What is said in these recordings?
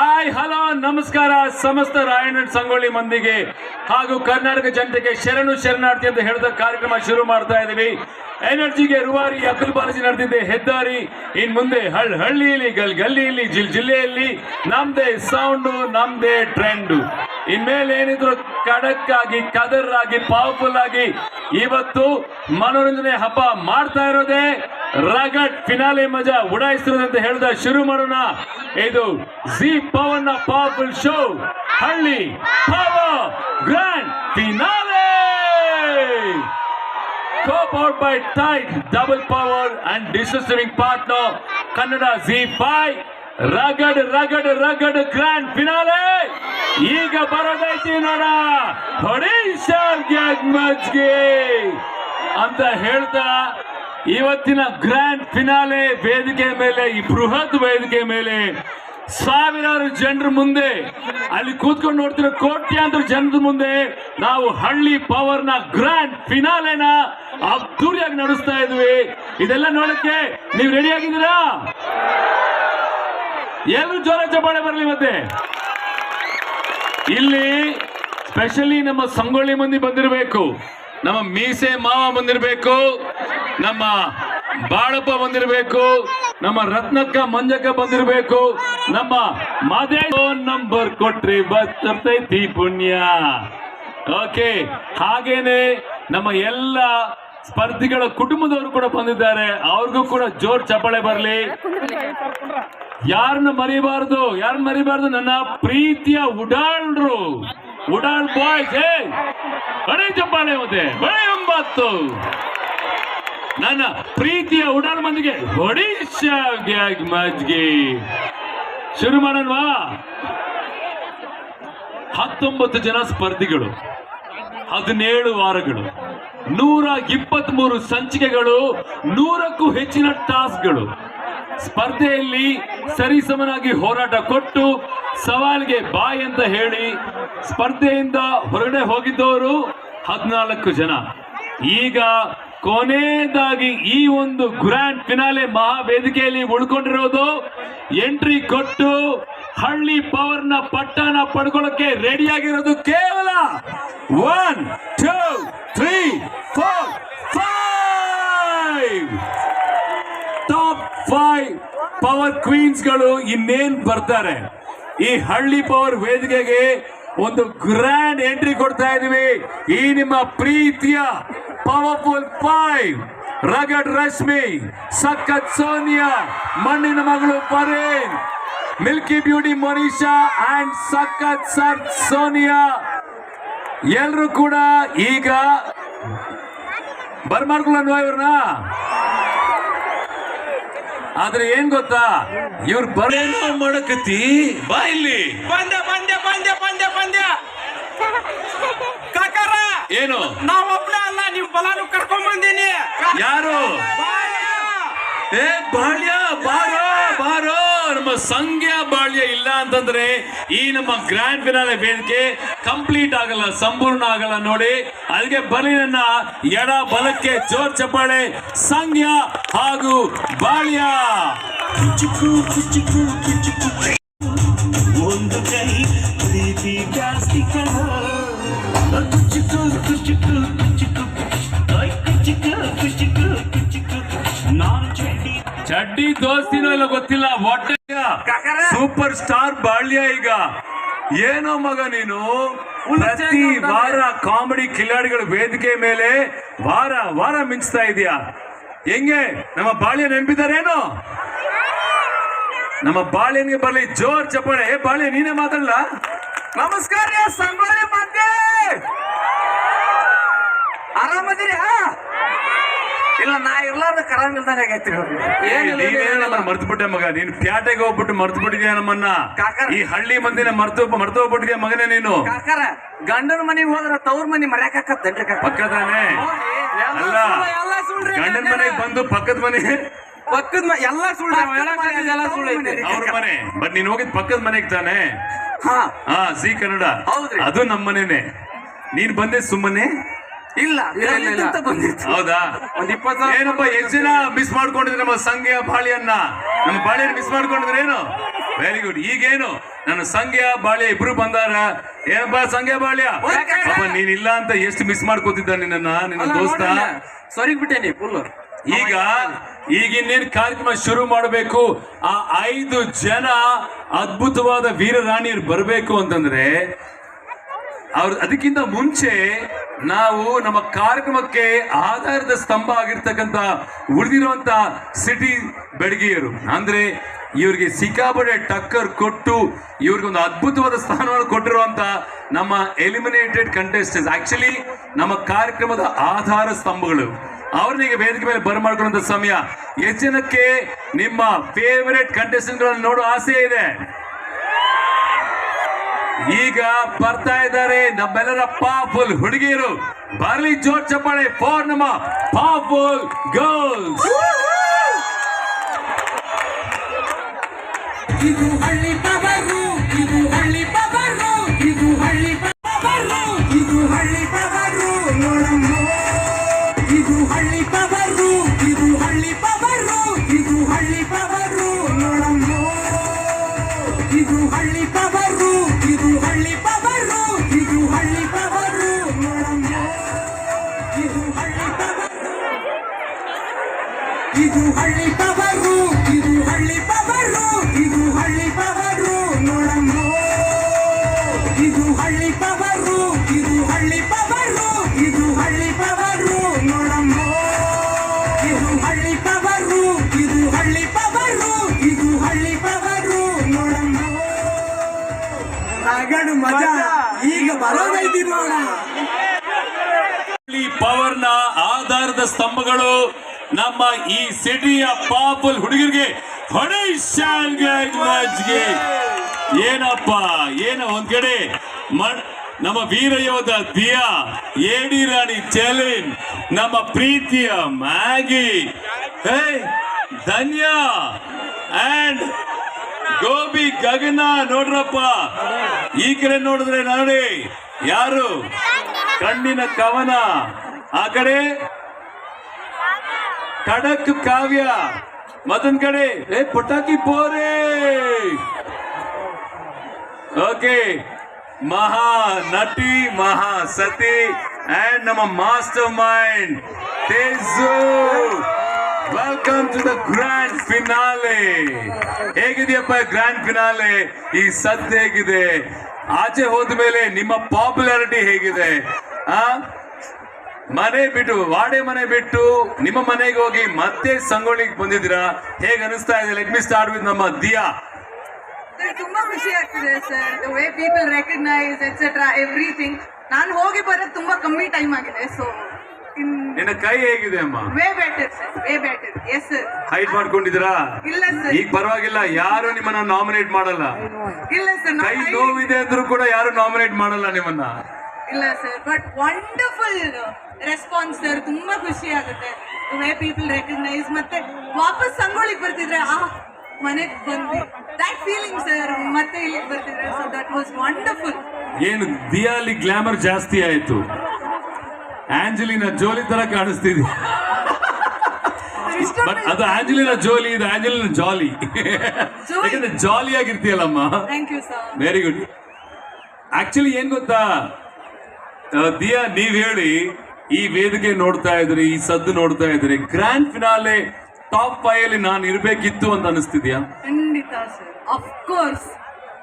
Hi hello ನಮಸ್ಕಾರ ಸಮಸ್ತ ರಾಯಣ್ಣ ಸಂಗೊಳ್ಳಿ ಮಂದಿಗೆ ಹಾಗೂ ಕರ್ನಾಟಕ ಜನತೆಗೆ ಶರಣು ಶರಣಾರ್ಥಿ ಅಂತ ಹೇಳಿದ ಕಾರ್ಯಕ್ರಮ ಶುರು ಮಾಡ್ತಾ ಇದ್ದೀವಿ. ಎನರ್ಜಿಗೆ ರೂವಾರಿ ಅಬ್ದುಲ್ ಬಾಲಾಜಿ ನಡೆದಿದೆ ಹೆದ್ದಾರಿ. ಇನ್ ಮುಂದೆ ಹಳ್ಳಿಯಲ್ಲಿ ಗಲ್ಲಿಯಲ್ಲಿ ಜಿಲ್ಲೆಯಲ್ಲಿ ನಮ್ದೇ ಸೌಂಡು ನಮ್ದೇ ಟ್ರೆಂಡು. ಇನ್ಮೇಲೆ ಏನಿದ್ರು ಖಡಕ್ ಆಗಿ ಕದರ್ ಆಗಿ ಪವರ್ಫುಲ್ ಆಗಿ ಇವತ್ತು ಮನೋರಂಜನೆ ಹಬ್ಬ ಮಾಡ್ತಾ ಇರೋದೇ ರಗಡ್ ಫಿನಾಲೆ ಮಜಾ ಉಡಾಯಿಸ್ತಿರೋದು ಅಂತ ಹೇಳ್ದ ಶುರು ಮಾಡೋಣ. ಇದು ಜಿ ಪವನ್ ನ ಪವರ್ಫುಲ್ ಶೋ ಹಳ್ಳಿ power grand finale, co-powered by Tide Double Power and distributing partner Kannada Z5. Rugged grand finale ಈಗ ಬರೋದೈತಿ ನೋಡ ಹೊಡಿಗೆ ಅಂತ ಹೇಳ್ತಾ ಇವತ್ತಿನ ಗ್ರ್ಯಾಂಡ್ ಫಿನಾಲೆ ವೇದಿಕೆ ಮೇಲೆ, ಈ ಬೃಹತ್ ವೇದಿಕೆ ಮೇಲೆ ಸಾವಿರಾರು ಜನರ ಮುಂದೆ, ಅಲ್ಲಿ ಕೂತ್ಕೊಂಡು ನೋಡ್ತಿರೋ ಕೋಟ್ಯಾಂತರ ಜನರ ಮುಂದೆ ನಾವು ಹಳ್ಳಿ ಪವರ್ ನ ಗ್ರ್ಯಾಂಡ್ ಫಿನಾಲೆನ ಅದ್ದೂರಿಯಾಗಿ ನಡೆಸ್ತಾ ಇದ್ವಿ. ಇದೆಲ್ಲ ನೋಡಕ್ಕೆ ನೀವು ರೆಡಿ ಆಗಿದ್ದೀರಾ? ಎಲ್ಲರೂ ಜೋರ ಚಪ್ಪಾಳೆ ಬರಲಿ. ಮತ್ತೆ ಇಲ್ಲಿ ಸ್ಪೆಷಲಿ ನಮ್ಮ ಸಂಗೊಳ್ಳಿ ಮಂದಿ ಬಂದಿರಬೇಕು, ನಮ್ಮ ಮೀಸೆ ಮಾವ ಬಂದಿರಬೇಕು, ನಮ್ಮ ಬಾಳಪ್ಪ ಬಂದಿರಬೇಕು, ನಮ್ಮ ರತ್ನಕ್ಕ ಮಂಜಕ್ಕ ಬಂದಿರಬೇಕು, ನಮ್ಮ ಮಾದೇ ಫೋನ್ ನಂಬರ್ ಕೊಟ್ರಿ ಬರ್ತೈತಿ ಪುಣ್ಯ. ಓಕೆ, ಹಾಗೇನೆ ನಮ್ಮ ಎಲ್ಲ ಸ್ಪರ್ಧಿಗಳ ಕುಟುಂಬದವರು ಕೂಡ ಬಂದಿದ್ದಾರೆ, ಅವ್ರಿಗೂ ಕೂಡ ಜೋರ್ ಚಪ್ಪಾಳೆ ಬರಲಿ. ಯಾರನ್ನ ಮರಿಬಾರ್ದು ನನ್ನ ಪ್ರೀತಿಯ ಉಡಾಳ್ರು, ಉಡಾಳ್ ಬಾಯ್ಸ್. ಬರೀ ಚಪ್ಪಾಳೆ ಮತ್ತೆ ಬರೀ 9 ನನ್ನ ಪ್ರೀತಿಯ ಉಡಾಳ್ ಮಂದಿಗೆ ಮಜ್ಗೆ ಶುರು ಮಾಡೋಣವಾ? 19 ಜನ ಸ್ಪರ್ಧಿಗಳು, 17 ವಾರಗಳು, 123 ಸಂಚಿಕೆಗಳು, 100ಕ್ಕೂ ಹೆಚ್ಚಿನ ಟಾಸ್ಕ್ಗಳು. ಸ್ಪರ್ಧೆಯಲ್ಲಿ ಸರಿಸಮನಾಗಿ ಹೋರಾಟ ಕೊಟ್ಟು ಸವಾಲಿಗೆ ಬಾಯ್ ಅಂತ ಹೇಳಿ ಸ್ಪರ್ಧೆಯಿಂದ ಹೊರಗಡೆ ಹೋಗಿದ್ದವರು 14 ಜನ. ಈಗ ಕೊನೆಯದಾಗಿ ಈ ಒಂದು ಗ್ರ್ಯಾಂಡ್ ಫಿನಾಲೆ ಮಹಾ ವೇದಿಕೆಯಲ್ಲಿ ಉಳ್ಕೊಂಡಿರೋದು ಎಂಟ್ರಿ ಕೊಟ್ಟು ಹಳ್ಳಿ ಪವರ್ ನ ಪಟ್ಟಣ ಪಡ್ಕೊಳ್ಳೋಕೆ ರೆಡಿಯಾಗಿರೋದು ಕೇವಲ 1 2 3 4 5 ಟಾಪ್ 5 ಪವರ್ ಕ್ವೀನ್ಸ್ ಗಳು ಇನ್ನೇನ್ ಬರ್ತಾರೆ. ಈ ಹಳ್ಳಿ ಪವರ್ ವೇದಿಕೆಗೆ ಒಂದು ಗ್ರ್ಯಾಂಡ್ ಎಂಟ್ರಿ ಕೊಡ್ತಾ ಇದೀವಿ. ಈ ನಿಮ್ಮ ಪ್ರೀತಿಯ ಪವರ್ಫುಲ್ 5 ರಗಡ್ ರಶ್ಮಿ, ಸಖತ್ ಸೋನಿಯಾ, ಮಣ್ಣಿನ ಮಗಳು ಪರೇನ್, ಮಿಲ್ಕಿ ಬ್ಯೂಟಿ ಮೋನಿಶಾ ಅಂಡ್ ಸಖತ್ ಸರ್ ಸೋನಿಯಾ ಎಲ್ರು ಕೂಡ ಈಗ ಬರ್ಮಾಡ್ಕೊಳ್ಳೋಣ ಇವ್ರನ್ನ. ಆದ್ರೆ ಏನ್ ಗೊತ್ತಾ, ಇವ್ರು ಬರೇನೋ ಮಾಡಕತ್ತಿ ಬಾ ಇಲ್ಲಿ ಬಂದೆ ಕಾಕಾರ. ಏನು ನಾವೊಬ್ನೇ ಅಲ್ಲ, ನೀವು ಬಲಾನು ಕರ್ಕೊಂಡ್ ಬಂದೀನಿ. ಯಾರು? ಏ ಬಾಳ್ಯ, ಬಾರೋ ನಮ್ಮ ಸಂಖ್ಯಾ ಬಾಳ್ಯ ಇಲ್ಲ ಅಂತಂದ್ರೆ ಈ ನಮ್ಮ ಗ್ರ್ಯಾಂಡ್ ಫಿನಾಲೆ ವೇದಿಕೆ ಕಂಪ್ಲೀಟ್ ಆಗಲ್ಲ, ಸಂಪೂರ್ಣ ಆಗಲ್ಲ ನೋಡಿ. ಅದಕ್ಕೆ ಬಲಿ ನನ್ನ ಎಡ ಬಲಕ್ಕೆ ಜೋರ್ ಚಪ್ಪಾಳೆ ಸಂಖ್ಯಾ ಹಾಗೂ ಬಾಳ್ಯ. ಒಂದು ಕೈ ಪ್ರೀತಿ ಜಾಸ್ತಿ ಚಡ್ಡಿ ದೋಸ್ತಿನೋ ಇಲ್ಲ ಗೊತ್ತಿಲ್ಲ, ಒಟ್ಟೆ ಸೂಪರ್ ಸ್ಟಾರ್ ಬಾಳ್ಯ. ಈಗ ಏನೋ ಮಗ ನೀನು ಪ್ರತಿ ವಾರ ಕಾಮಿಡಿ ಕಿಲಾಡಿಗಳ ವೇದಿಕೆ ಮೇಲೆ ವಾರ ಮಿಂಚ್ತಾ ಇದೀಯಾ. ಹೆಂಗೆ ನಮ್ಮ ಬಾಳ್ಯ ನೆನಪಿದಾರೇನು? ನಮ್ಮ ಬಾಳ್ಯನ್ಗೆ ಬರ್ಲಿ ಜೋರ್ ಚಪ್ಪಾಳೆ. ಬಾಳ್ಯ ನೀನೇ ಮಾತಾಡಲ್ಲ. ನಮಸ್ಕಾರ ಸಂಗೊಳ್ಳಿ ಮಂದಿ, ಆರಾಮದಿರಿ? ಇಲ್ಲ, ನಾ ಇರ್ಲಾರ್ದ ಕರಾಮಿಲ್ದಂಗ ಆಗೈತಿ. ಮರ್ತು ಬಿಟ್ಟೆ ಮಗ ನೀನು, ಪ್ಯಾಟೆಗೆ ಹೋಗ್ಬಿಟ್ಟು ಮರ್ತು ಬಿಟ್ಟಿದ್ಯಾ ನಮ್ಮನ್ನ. ಈ ಹಳ್ಳಿ ಮಂದಿನ ಮರ್ತು ಹೋಗ್ಬಿಟ್ಟಿದ್ಯಾ ಮಗನೇ ನೀನು. ಕಾಕರ, ಗಂಡನ ಮನೆಗೆ ಹೋದ್ರ ತವ್ರ ಮನೆ ಮರ್ಯಾಕತ್ತೇನ್ರಿ? ಪಕ್ಕದಾನೆ ಅಲ್ಲ, ಗಂಡನ ಮನೆಗೆ ಬಂದು ಪಕ್ಕದ ಮನೆ ಎಲ್ಲ ಸುಳ್ಳು, ಅವ್ರ ಮನೆ. ಬಟ್ ನೀನ್ ಹೋಗಿದ್ ಪಕ್ಕದ ಮನೆಗೆ ತಾನೆ. ಹಾ, ಜಿ ಕನ್ನಡ ಅದು ನಮ್ಮ ಮನೆನೆ. ನೀನ್ ಬಂದೆ ಸುಮ್ಮನೆ ಇಲ್ಲ ಹೌದಾ? ಏನಪ್ಪ, ಎಷ್ಟು ಜನ ಮಿಸ್ ಮಾಡ್ಕೊಂಡಿದ್ರೆ ನಮ್ಮ ಸಂಘ ಬಾಳಿಯನ್ನ, ನಮ್ಮ ಬಾಳಿಯನ್ನ ಮಿಸ್ ಮಾಡ್ಕೊಂಡಿದ್ರೆ ಏನು? Very good. ಈಗೇನು ನನ್ನ ಸಂಗ್ಯ ಬಾಳ್ಯ ಇಬ್ರು ಬಂದಾರ. ಏನಪ್ಪ ಸಂಗ್ಯ ಬಾಳ್ಯ, ಪಾಪ ನೀನಿಲ್ಲ ಅಂತ ಎಷ್ಟು ಮಿಸ್ ಮಾಡ್ಕೋತಿದ್ದ ನಿನ್ನ ದೋಸ್ತ. ಸೊರಿಗ್ ಬಿಟ್ಟೇನಿ ಫುಲ್. ಈಗ ಇನ್ನೇನು ಕಾರ್ಯಕ್ರಮ ಶುರು ಮಾಡಬೇಕು. ಆ 5 ಜನ ಅದ್ಭುತವಾದ ವೀರ ರಾಣಿಯರು ಬರಬೇಕು ಅಂತಂದ್ರೆ ಅದಕ್ಕಿಂತ ಮುಂಚೆ ನಾವು ನಮ್ಮ ಕಾರ್ಯಕ್ರಮಕ್ಕೆ ಆಧಾರದ ಸ್ತಂಭ ಆಗಿರ್ತಕ್ಕಂಥ ಉಳಿದಿರುವಂತ ಸಿಟಿ ಬೆಡಗಿಯರು ಅಂದ್ರೆ ಇವ್ರಿಗೆ ಸಿಕ್ಕಾಪಟ್ಟೆ ಟಕ್ಕರ್ ಕೊಟ್ಟು ಇವ್ರಿಗೆ ಒಂದು ಅದ್ಭುತವಾದ ಸ್ಥಾನವನ್ನು ಕೊಟ್ಟಿರುವಂತ ನಮ್ಮ ಎಲಿಮಿನೇಟೆಡ್ ಕಂಟೆಸ್ಟೆಂಟ್ಸ್, ಆಕ್ಚುಲಿ ನಮ್ಮ ಕಾರ್ಯಕ್ರಮದ ಆಧಾರ ಸ್ತಂಭಗಳು, ಅವ್ರನ್ನೀಗ ವೇದಿಕೆ ಮೇಲೆ ಬರಮಾಡ್ಕೊಳ್ಳುವಂತ ಸಮಯ. ಎಷ್ಟು ಜನಕ್ಕೆ ನಿಮ್ಮ ಫೇವರೇಟ್ ಕಂಟೆಸ್ಟೆಂಟ್ ಗಳನ್ನು ನೋಡೋ ಆಸೆ ಇದೆ? ಈಗ ಬರ್ತಾ ಇದ್ದಾರೆ ನಮ್ಮೆಲ್ಲರ ಪವರ್ಫುಲ್ ಹುಡುಗಿಯರು. ಬರ್ಲಿ ಜೋರ್ ಚಪ್ಪಾಳೆ ಫಾರ್ ನಮ್ಮ ಪವರ್ಫುಲ್ ಗರ್ಲ್ಸ್. ಇದು ಹಳ್ಳಿ ಪವರು, ಇದು ಹಳ್ಳಿ ಪವರು, ಇದು ಹಳ್ಳಿ ಪವರು, ಇದು ಹಳ್ಳಿ ಪವರು ನೋಡಮ್ಮ. ಇದು ಹಳ್ಳಿ ಪವರು, ಇದು ಹಳ್ಳಿ ಪವರು, ಇದು ಹಳ್ಳಿ ಪವರು ನೋಡಮ್ಮ. ಇದು ಹಳ್ಳಿ ಪವರು, ಇದು ಹಳ್ಳಿ ಪವರು, ಇದು ಹಳ್ಳಿ ಪವರು ನೋಡಮ್ಮ. ಇದು ಹಳ್ಳಿ ಪವರು, ಇದು ಹಳ್ಳಿ ಪವರು, ಇದು ಹಳ್ಳಿ ಪವರು, ಇದು ಹಳ್ಳಿ ಪವರು ನೋಡಮ್ಮ. ಇದು ಹಳ್ಳಿ ಪವರು, ಇದು ಹಳ್ಳಿ ಪವರು, ಇದು ಹಳ್ಳಿ ಪವರು ನೋಡಮ್ಮ. ಇದು ಹಳ್ಳಿ ಪವರು, ಇದು ಹಳ್ಳಿ ಪವರು, ಇದು ಹಳ್ಳಿ ಪವರು ನೋಡಮ್ಮ. ರಗಡು ಮಜಾ ಈಗ ಬರೋದೈತಿ ನೋಡ. ಪವರ್ನ ಆಧಾರದ ಸ್ತಂಭಗಳು ನಮ್ಮ ಈ ಸಿಟಿಯ ಪವರ್ಫುಲ್ ಹುಡುಗರಿಗೆ ಏನಪ್ಪ ಒಂದ್ ಕಡೆ ನಮ್ಮ ವೀರ ಯೋಧ ದಿಯಾ, ಏಡಿ ರಾಣಿ ಚೆಲಿನ್, ನಮ್ಮ ಪ್ರೀತಿಯ ಮ್ಯಾಗಿ, ಧನ್ಯ ಅಂಡ್ ಗೋಬಿ ಗಗನ. ನೋಡ್ರಪ್ಪ ಈ ಕಡೆ ನೋಡಿದ್ರೆ ನೋಡಿ ಯಾರು ಕಣ್ಣಿನ ಕವನ, ಆ ಕಡೆ ಖಡಕ್ ಕಾವ್ಯ, ಮತ್ತೊಂದ್ ಕಡೆ ಪಟಾಕಿ ಪೋರೆ. ಓಕೆ, ಮಹಾ ನಟಿ, ಮಹಾ ಸತಿ ಅಂಡ್ ನಮ್ಮ master mind Teju. Welcome to the grand finale. ಹೇಗಿದೆಯಪ್ಪ ಗ್ರ್ಯಾಂಡ್ ಫಿನಾಲೆ? ಈ ಸದ್ ಹೇಗಿದೆ? ಆಚೆ ಹೋದ ಮೇಲೆ ನಿಮ್ಮ ಪಾಪ್ಯುಲಾರಿಟಿ ಹೇಗಿದೆ? ಮನೆ ಬಿಟ್ಟು, ವಾಡೆ ಮನೆ ಬಿಟ್ಟು ನಿಮ್ಮ ಮನೆಗೆ ಹೋಗಿ ಮತ್ತೆ ಸಂಗೊಳ್ಳಿಗೆ ಬಂದಿದ್ದೀರಾ, ಹೇಗೆ ಅನಿಸ್ತಾ ಇದೆ? ಲೆಟ್ ಮಿ ಸ್ಟಾರ್ಟ್ ವಿತ್ ನಮ್ಮ ದಿಯಾ. ತುಂಬಾ ಖುಷಿ ಆಗ್ತಿದೆ sir, the way people recognise et cetera everything. ನಾನು ಹೋಗಿ ಬರೋದು ತುಂಬಾ ಕಮ್ಮಿ ಟೈಮ್ ಆಗಿದೆ, ಸೊ ನಿನ್ನ ಕೈ ಹೇಗಿದೆ ಅಮ್ಮ? Way better sir, way better. Yes sir. Height ಮಾಡ್ಕೊಂಡಿದ್ದೀರಾ? ಇಲ್ಲ ಸರ್. ಈಗ ಪರವಾಗಿಲ್ಲ, ಯಾರು ನಿಮ್ಮನ್ನ ನಾಮಿನೇಟ್ ಮಾಡಲ್ಲ. ಇಲ್ಲ ಸರ್. ಕೈ ನೋವಿದೆ ಅಂದ್ರೂ ಕೂಡ ಯಾರು ನಾಮಿನೇಟ್ ಮಾಡಲ್ಲ ನಿಮ್ಮನ್ನ. ಇಲ್ಲ sir, but wonderful response sir. ತುಂಬಾ ಖುಷಿ ಆಗುತ್ತೆ ದ ವೇ ಪೀಪಲ್ ರೆಕಗ್ನೈಸ್. ಮತ್ತೆ ವಾಪಸ್ ಸಂಗೊಳ್ಳಿಗೆ ಬರ್ತಿದ್ರೆ ಮನೆಗೆ ಬಂದ್ವಿ, ದಟ್ ಫೀಲಿಂಗ್ ಸರ್. ಮತ್ತೆ ಇಲ್ಲಿಗೆ ಬರ್ತಿದ್ರೆ, ಸೊ ದಟ್ ವಾಸ್ ವಂಡರ್ಫುಲ್. ಏನು ದಿಯಾಲಿ ಗ್ಲಾಮರ್ ಜಾಸ್ತಿ ಆಯ್ತು, ಆಂಜಲಿನಾ ಜೋಲಿ ತರ ಕಾಣಿಸ್ತಿದೆ. ಬಟ್ ಅದು ಆಂಜಲಿನಾ ಜೋಲಿ, ಇದು ಆಂಜಲಿನಾ ಜಾಲಿ. ಯಾಕಂದ್ರೆ ಜಾಲಿ ಆಗಿರ್ತೀಯಲ್ಲಮ್ಮ. Thank you sir. Very good. Actually ಏನ್ ಗೊತ್ತಾ ದಿಯಾ, ನೀವ್ ಹೇಳಿ, ಈ ವೇದಿಕೆ ನೋಡ್ತಾ ಇದ್ರಿ, ಈ ಸದ್ದು ನೋಡ್ತಾ ಇದ್ರಿ, ಗ್ರ್ಯಾಂಡ್ ಫಿನಾಲೆ ಟಾಪ್ 5 ಅಲ್ಲಿ ನಾನು ಇರ್ಬೇಕಿತ್ತು ಅಂತ ಅನಿಸ್ತಿದ್ಯಾ? ಖಂಡಿತ ಸರ್, ಆಫ್ ಕೋರ್ಸ್.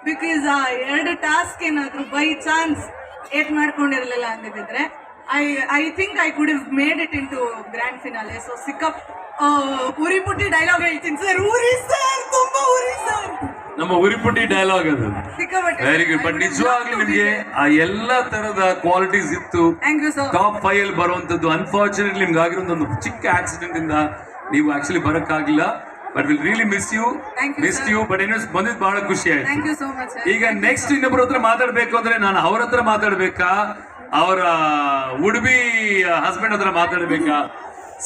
ಬಿಕಾಸ್ ಆ 2 ಟಾಸ್ಕ್ ಏನಾದ್ರು ಬೈ ಚಾನ್ಸ್ ಏಟ್ ಮಾಡ್ಕೊಂಡಿರ್ಲಿಲ್ಲ ಅಂದಿದ್ರೆ I think I could have made it into grand finale. So ಉರಿ ಪುಟ್ಟಿ ಡೈಲಾಗ್ ಹೇಳ್ತೀನಿ ಸರ್. ಉರಿ ಸರ್, ತುಂಬಾ ಉರಿ ಸರ್. ನಮ್ಮ ಉರಿಪುಟ್ಟಿ ಡೈಲಾಗ್ ಅದು. Very good. ಬಟ್ ನಿಜವಾಗ್ಲೂ ನಿಮ್ಗೆ ಆ ಎಲ್ಲಾ ತರದ ಕ್ವಾಲಿಟೀಸ್ ಇತ್ತು. ಟಾಪ್ 5 ಅಲ್ಲಿ ಬರುವಂತದ್ದು. ಅನ್ಫಾರ್ಚುನೇಟ್ಲಿ ನಿಮ್ಗೆ ಆಗಿರೋ ಒಂದು ಚಿಕ್ಕ ಆಕ್ಸಿಡೆಂಟ್ ಇಂದ ನೀವು ಆಕ್ಚುಲಿ ಬರಕ್ಕಾಗಿಲ್ಲ. But will really miss you. But ಏನೋ ಬಂದಿದ್ದು ಬಹಳ ಖುಷಿ ಆಯ್ತು. ಈಗ ನೆಕ್ಸ್ಟ್ ಇನ್ನೊಬ್ಬರ ಹತ್ರ ಮಾತಾಡ್ಬೇಕು ಅಂದ್ರೆ ನಾನು ಅವ್ರ ಹತ್ರ ಮಾತಾಡ್ಬೇಕಾ, ಅವರ ಉಡುಪಿ ಹಸ್ಬೆಂಡ್ ಹತ್ರ ಮಾತಾಡ್ಬೇಕಾ?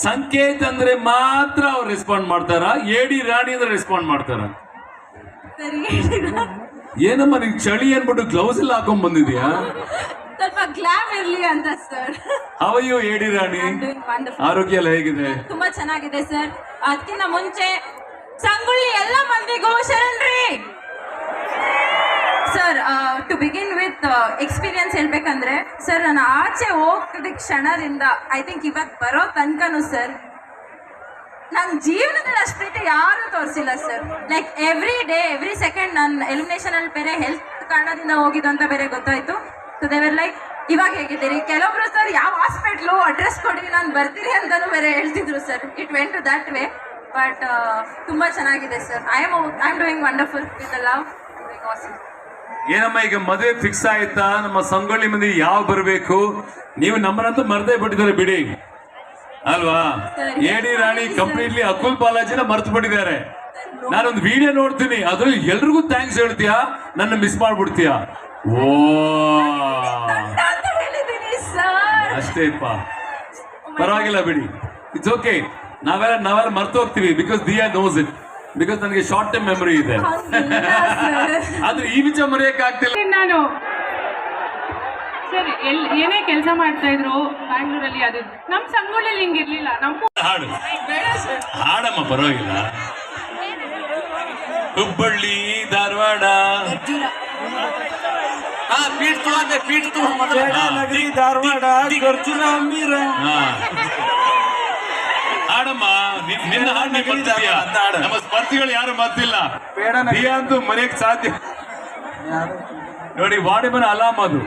ಸಂಕೇತ್ ಅಂದ್ರೆ ಮಾತ್ರ ಅವ್ರು ರೆಸ್ಪಾಂಡ್ ಮಾಡ್ತಾರ, ಏಡಿ ರಾಣಿ ಅಂದ್ರೆ ರೆಸ್ಪಾಂಡ್ ಮಾಡ್ತಾರ? ಏನಮ್ಮ ನಿಂಗೆ ಚಳಿ ಅನ್ಬಿಟ್ಟು ಗ್ಲೌಸ್ ಎಲ್ಲ ಹಾಕೊಂಡ್ ಬಂದಿದ್ಯಾ? ಸ್ವಲ್ಪ ಗ್ಲಾಮ್ ಇರ್ಲಿ ಅಂತ ಸರ್. ಹೌ ಯು ಏಡಿ ರಾಣಿ? ಆರೋಗ್ಯ ಎಲ್ಲ ಹೇಗಿದೆ? ತುಂಬಾ ಚೆನ್ನಾಗಿದೆ ಸರ್. ಅದಕ್ಕಿಂತ ಮುಂಚೆ ಸಂಗೊಳ್ಳಿ ಎಲ್ಲ ಮಂದಿಗೂ ಶರಣ್ರಿ. Sir to begin with experience ಹೇಳ್ಬೇಕಂದ್ರೆ ಸರ್ ನಾನು ಆಚೆ ಹೋಗ್ತಿದ್ದ ಕ್ಷಣದಿಂದ ಐ ಥಿಂಕ್ ಇವತ್ತು ಬರೋ ತನಕನೂ ಸರ್ ನನ್ನ ಜೀವನದಲ್ಲಿ ಅಷ್ಟು ಪ್ರೀತಿ ಯಾರೂ ತೋರಿಸಿಲ್ಲ sir. Like every day every second ನನ್ನ ಎಲಿಮಿನೇಷನಲ್ಲಿ ಬೇರೆ ಹೆಲ್ತ್ ಕಾರಣದಿಂದ ಹೋಗಿದ್ದು ಅಂತ ಬೇರೆ ಗೊತ್ತಾಯಿತು. ಸೊ ದೇವರ್ ಲೈಕ್ ಇವಾಗ ಹೇಗಿದ್ದೀರಿ, ಕೆಲವೊಬ್ರು ಸರ್ ಯಾವ ಹಾಸ್ಪಿಟ್ಲು ಅಡ್ರೆಸ್ ಕೊಡಿ ನಾನು ಬರ್ತೀರಿ ಅಂತಲೂ ಬೇರೆ ಹೇಳ್ತಿದ್ರು sir. It went to that way. But ತುಂಬ ಚೆನ್ನಾಗಿದೆ sir. I am doing wonderful with love. ಏನಮ್ಮ ಈಗ ಮದುವೆ ಫಿಕ್ಸ್ ಆಯ್ತಾ? ನಮ್ಮ ಸಂಗೊಳ್ಳಿ ಮಂದಿ ಯಾವ ಬರಬೇಕು? ನೀವು ನಮ್ಮನ್ನಂತೂ ಮರ್ದೇ ಬಿಟ್ಟಿದ್ದಾರೆ ಬಿಡಿ ಅಲ್ವಾ? ಏಡಿ ರಾಣಿ ಕಂಪ್ಲೀಟ್ಲಿ ಅಕುಲ್ ಬಾಲಾಜಿನ ಮರ್ತು ಬಿಟ್ಟಿದ್ದಾರೆ. ನಾನೊಂದು ವಿಡಿಯೋ ನೋಡ್ತೀನಿ, ಅದ್ರಲ್ಲಿ ಎಲ್ರಿಗೂ ಥ್ಯಾಂಕ್ಸ್ ಹೇಳ್ತೀಯಾ, ನನ್ನ ಮಿಸ್ ಮಾಡ್ಬಿಡ್ತೀಯಾ? ಓ ಅಷ್ಟೇಪ್ಪ, ಪರವಾಗಿಲ್ಲ ಬಿಡಿ, ಇಟ್ಸ್ ಓಕೆ. ನಾವೆಲ್ಲ ಮರ್ತು ಹೋಗ್ತೀವಿ because they knows it, because ನನಗೆ ಶಾರ್ಟ್ ಟೈಮ್ ಮೆಮೊರಿ ಇದೆ. ಆದ್ರೆ ಈ ವಿಚಾರ ಮರೆಯಕ್ಕೆ ಆಗ್ತಿಲ್ಲ. ನಾನು ಸರ್ ಏನೇ ಕೆಲಸ ಮಾಡ್ತಾ ಇದ್ರು ಬ್ಯಾಂಗ್ಳೂರಲ್ಲಿ, ಅದು ನಮ್ಮ ಸಂಗೊಳ್ಳಿಯಲ್ಲಿ ಹಿಂಗಿರ್ಲಿಲ್ಲ. ನಮ್ಮ ಹಾಡು ಹಾಡಮ್ಮ, ಪರವಾಗಿಲ್ಲ. ಹುಬ್ಬಳ್ಳಿ ಧಾರವಾಡ ಧಾರವಾಡ ಖರ್ಚುನ ಮೀರ ಹಾಡಮ್ಮ, ನಿನ್ನ ಹಾಡು ಬರ್ತಿದ್ಯಾ? ನಮ್ಮ ಸ್ಪರ್ಧಿಗಳು ಯಾರು ಮತ್ತಿಲ್ಲ, ದಿಯಾ ಅಂತೂ ಮರೆಯಕ್ ಸಾಧ್ಯ. ನೋಡಿ ವಾಡಿಮನ ಅಲಾಮ್ ಅದು.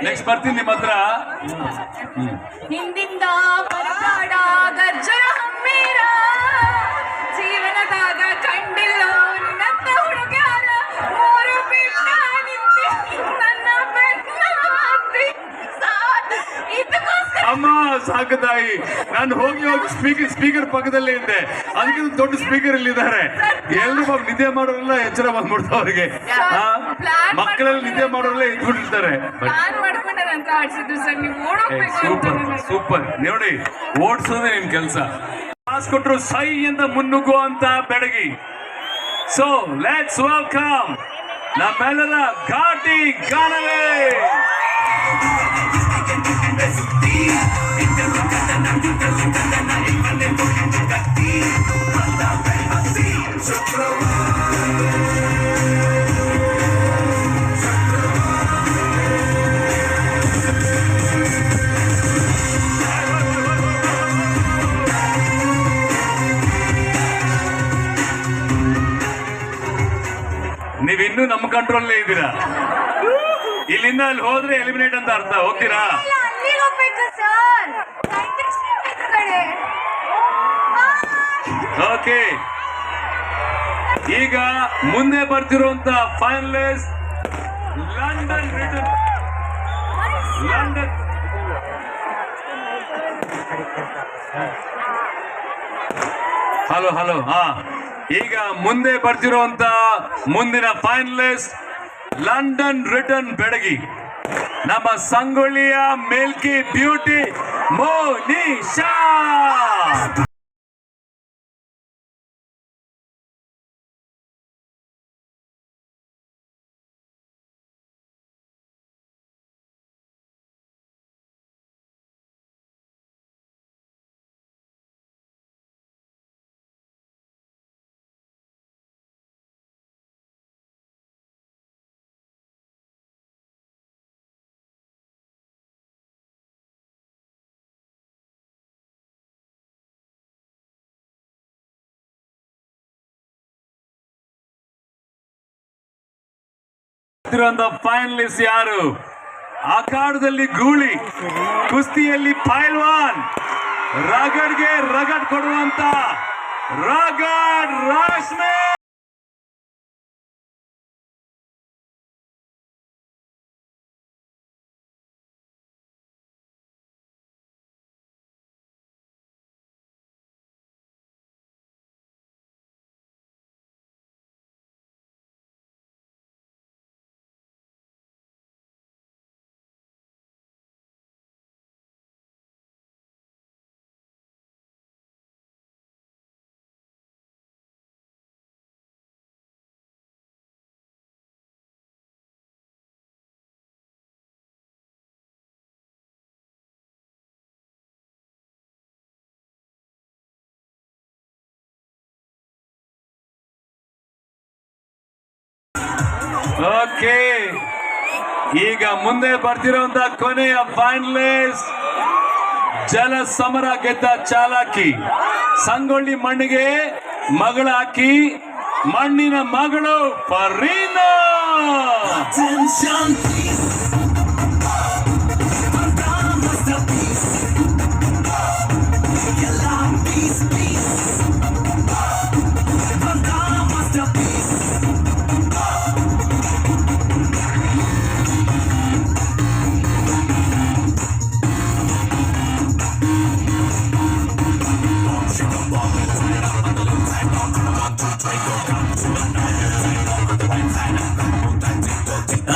ನೆಕ್ಸ್ಟ್ ಬರ್ತೀನಿ ನಿಮ್ಮ ಹತ್ರ. ಹಿಂದಿಂದ ಮರಗಾಡ ಗರ್ಜರ ಹಮ್ಮೇರ ಜೀವನದಾಗ ಕಂಡಿಲ್ಲೋ ನಿನ್ನಂತ ಹುಡುಗ್ಯಾರ ಮೂರು ಬಿಟ್ಟ ನಿಂತೆ ನನ್ನ ಬೆನ್ನ ಹತ್ತಿ ಇದಕ್ಕೋಸ್ಕರ ಅಮ್ಮ ಸಾಕು ತಾಯಿ, ನಾನು ಹೋಗಿ ಸ್ಪೀಕರ್ ಪಕ್ಕದಲ್ಲೇ ಇದ್ದೆ, ಅದಕ್ಕೆ ದೊಡ್ಡ ಸ್ಪೀಕರ್ ಇಲ್ಲಿದ್ದಾರೆ. ಎಲ್ರು ನಿದ್ದೆ ಮಾಡೋರೆಲ್ಲ ಎಚ್ಚರ ಬಂದ್ಬಿಡ್ತು ಅವ್ರಿಗೆ. ಮಕ್ಕಳಲ್ಲಿ ನಿದ್ದೆ ಮಾಡೋರೆಲ್ಲ ಇದ್ಬಿಟ್ಟಿರ್ತಾರೆ. ಮಾಡ್ಕೊಂಡಂತ ಆಡ್ಸಿದ್ರು ಸರ್. ನೀವು ಓಡೋಗ್ಬೇಕು ಸೂಪರ್ ಸೂಪರ್. ನೋಡಿ, ಓಡಿಸೋದೇ ನಿಮ್ ಕೆಲಸ. ಪಾಸ್ ಕೊಟ್ರು ಸೈ ಅಂತ ಮುನ್ನುಗ್ಗುವಂತ ಬೆಡಗಿ. ಸೊ ಲೆಟ್ಸ್ ವೆಲ್ಕಮ್ ನಮ್ಮೆಲ್ಲರ ಘಾಟಿ ಗಾನವೇ. ನೀವಿನ್ನೂ ನಮ್ಮ ಕಂಟ್ರೋಲ್ ಇದ್ದೀರಾ. ಇಲ್ಲಿಂದ ಅಲ್ಲಿ ಹೋದ್ರೆ ಎಲಿಮಿನೇಟ್ ಅಂತ ಅರ್ಥ. ಹೋಗ್ತೀರಾ? ಓಕೆ, ಈಗ ಮುಂದೆ ಬರ್ತಿರುವಂತ ಫೈನಲಿಸ್ಟ್ ಲಂಡನ್ ರಿಟರ್ನ್. ಹಲೋ ಹಾ, ಈಗ ಮುಂದೆ ಬರ್ತಿರುವಂತ ಮುಂದಿನ ಫೈನಲಿಸ್ಟ್ ಲಂಡನ್ ರಿಟರ್ನ್ ಬೆಡಗಿ, ನಮ್ಮ ಸಂಗೊಳ್ಳಿಯ ಮಿಲ್ಕಿ ಬ್ಯೂಟಿ ಮೋನಿಶಾ. ಫೈನಲಿಸ್ಟ್ ಯಾರು? ಅಖಾಡದಲ್ಲಿ ಗೂಳಿ, ಕುಸ್ತಿಯಲ್ಲಿ ಪೈಲ್ವಾನ್, ರಗಡ್ಗೆ ರಗಡ್ ಕೊಡುವಂತ ರಗಡ್ ರಾಶ್ಮೆ. ಓಕೆ, ಈಗ ಮುಂದೆ ಬರ್ತಿರುವಂತ ಕೊನೆಯ ಫೈನಲಿಸ್ಟ್ ಜಲ ಸಮರ ಗೆದ್ದ ಚಾಲಾಕಿ ಸಂಗೊಳ್ಳಿ ಮಣ್ಣಿಗೆ ಮಗಳಾಕಿ ಮಣ್ಣಿನ ಮಗಳು ಫರೀನಾ. Attention please. Masterpiece. Yalla peace peace. Masterpiece.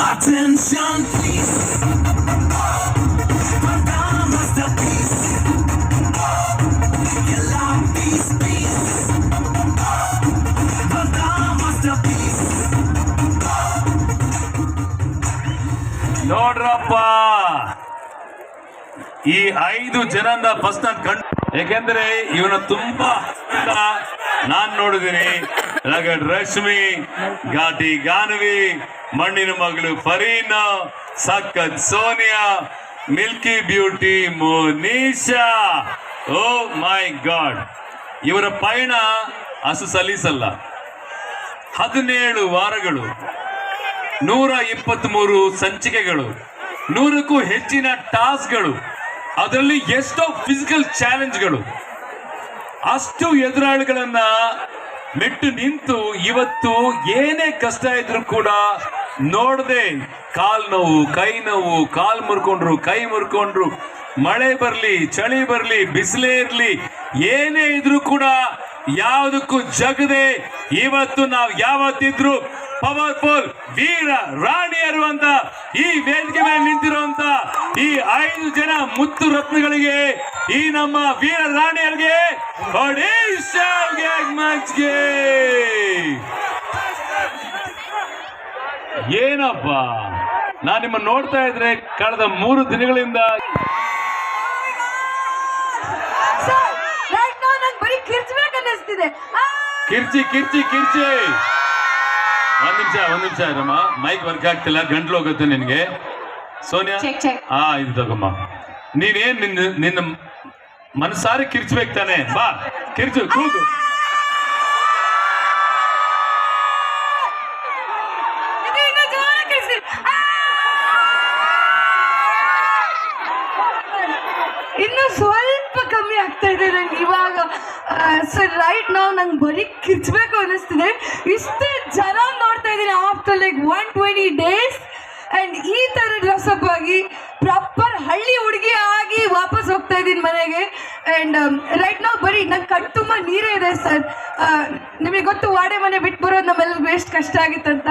Attention please. Masterpiece. Yalla peace peace. Masterpiece. ನೋಡ್ರಪ್ಪ, ಈ 5 ಜನನ ಫಸ್ಟ್ ನಾನು ಕಂಡು, ಯಾಕೆಂದ್ರೆ ಇವನ ತುಂಬಾ ನಾನ್ ನೋಡಿದ್ದೀನಿ. ರಗಡ್ ರಶ್ಮಿ, ಘಾಟಿ ಗಾನವಿ, ಮಣ್ಣಿನ ಮಗಳು ಫರೀನಾ, ಸಖತ್ ಸೋನಿಯಾ, ಮಿಲ್ಕಿ ಬ್ಯೂಟಿ ಮೋನಿಶಾ. ಓ ಮೈ ಗಾಡ್, ಇವರ ಪಯಣ ಅಸು ಸಲೀಸಲ್ಲ. 17 ವಾರಗಳು, 123 ಸಂಚಿಕೆಗಳು, 100ಕ್ಕೂ ಹೆಚ್ಚಿನ ಟಾಸ್ಕ್ಗಳು, ಅದರಲ್ಲಿ ಎಷ್ಟೋ ಫಿಸಿಕಲ್ ಚಾಲೆಂಜ್ಗಳು, ಅಷ್ಟು ಎದುರಾಳಿಗಳನ್ನ ಮೆಟ್ಟು ನಿಂತು ಇವತ್ತು ಏನೇ ಕಷ್ಟ ಇದ್ರು ಕೂಡ ನೋಡದೆ ಕಾಲ್ ನೋವು, ಕೈ ನೋವು, ಕಾಲ್ ಮುರ್ಕೊಂಡ್ರು, ಕೈ ಮುರ್ಕೊಂಡ್ರು, ಮಳೆ ಬರ್ಲಿ, ಚಳಿ ಬರ್ಲಿ, ಬಿಸಿಲೇ ಇರ್ಲಿ, ಏನೇ ಇದ್ರು ಕೂಡ ಯಾವುದಕ್ಕೂ ಜಗದೆ ಇವತ್ತು ನಾವು ಯಾವತ್ತಿದ್ರು ಪವರ್ಫುಲ್ ವೀರ ರಾಣಿಯರು ಅಂತ ಈ ವೇದಿಕೆ ಮೇಲೆ ನಿಂತಿರುವಂತ ಈ 5 ಜನ ಮುತ್ತು ರತ್ನಗಳಿಗೆ, ಈ ನಮ್ಮ ವೀರ ರಾಣಿಯರಿಗೆ ಏನಪ್ಪ, ನಾನು ನಿಮ್ಮನ್ನು ನೋಡ್ತಾ ಇದ್ರೆ ಕಳೆದ 3 ದಿನಗಳಿಂದ ಕಿರ್ಚಿ ಕಿರ್ಚಿ ಕಿರ್ಚಿ. ಒಂದ್ ನಿಮಿಷ ರಮ್ಮ, ಮೈಕ್ ವರ್ಕ್ ಆಗ್ತಿಲ್ಲ, ಗಂಟ್ಲು ಹೋಗುತ್ತೆ ನಿನ್ಗೆ. ಸೋನಿಯಾ, ಇದು ತಗೊಮ್ಮ. ನೀನೇನ್ ನಿನ್ನ ಮನಸಾರಿ ಕಿರ್ಚ್ಬೇಕು ತಾನೆ, ಬಾ ಕಿರ್ಚು, ಕೂಗು. ಇನ್ನು ಸ್ವಲ್ಪ ಕಮ್ಮಿ ಆಗ್ತಾ ಇದೆ ನಂಗೆ ಇವಾಗ. ಸರ್ ರೈಟ್ ನಾವು ನಂಗೆ ಬರೀ ಕಿರ್ಚ್ಬೇಕು ಅನ್ನಿಸ್ತಿದೆ. ಇಷ್ಟೇ ಜನ ನೋಡ್ತಾ ಇದ್ದೀನಿ ಆಫ್ಟರ್ ಲೈಕ್ 120 days. ಆ್ಯಂಡ್ ಈ ಥರ ಡ್ರೆಸ್ಅಪ್ ಆಗಿ ಪ್ರಾಪರ್ ಹಳ್ಳಿ ಹುಡುಗಿ ಆಗಿ ವಾಪಸ್ ಹೋಗ್ತಾ ಇದ್ದೀನಿ ಮನೆಗೆ. ಆ್ಯಂಡ್ ರೈಟ್ ನಾವು ಬರೀ ನಂಗೆ ಕಣ್ ತುಂಬ ನೀರೇ ಇದೆ ಸರ್. ನಿಮಗೆ ಗೊತ್ತು, ವಾಡೆ ಮನೆ ಬಿಟ್ಟು ಬರೋದು ನಮ್ಮೆಲ್ಲರಿಗೂ ಎಷ್ಟು ಕಷ್ಟ ಆಗಿತ್ತಂತ.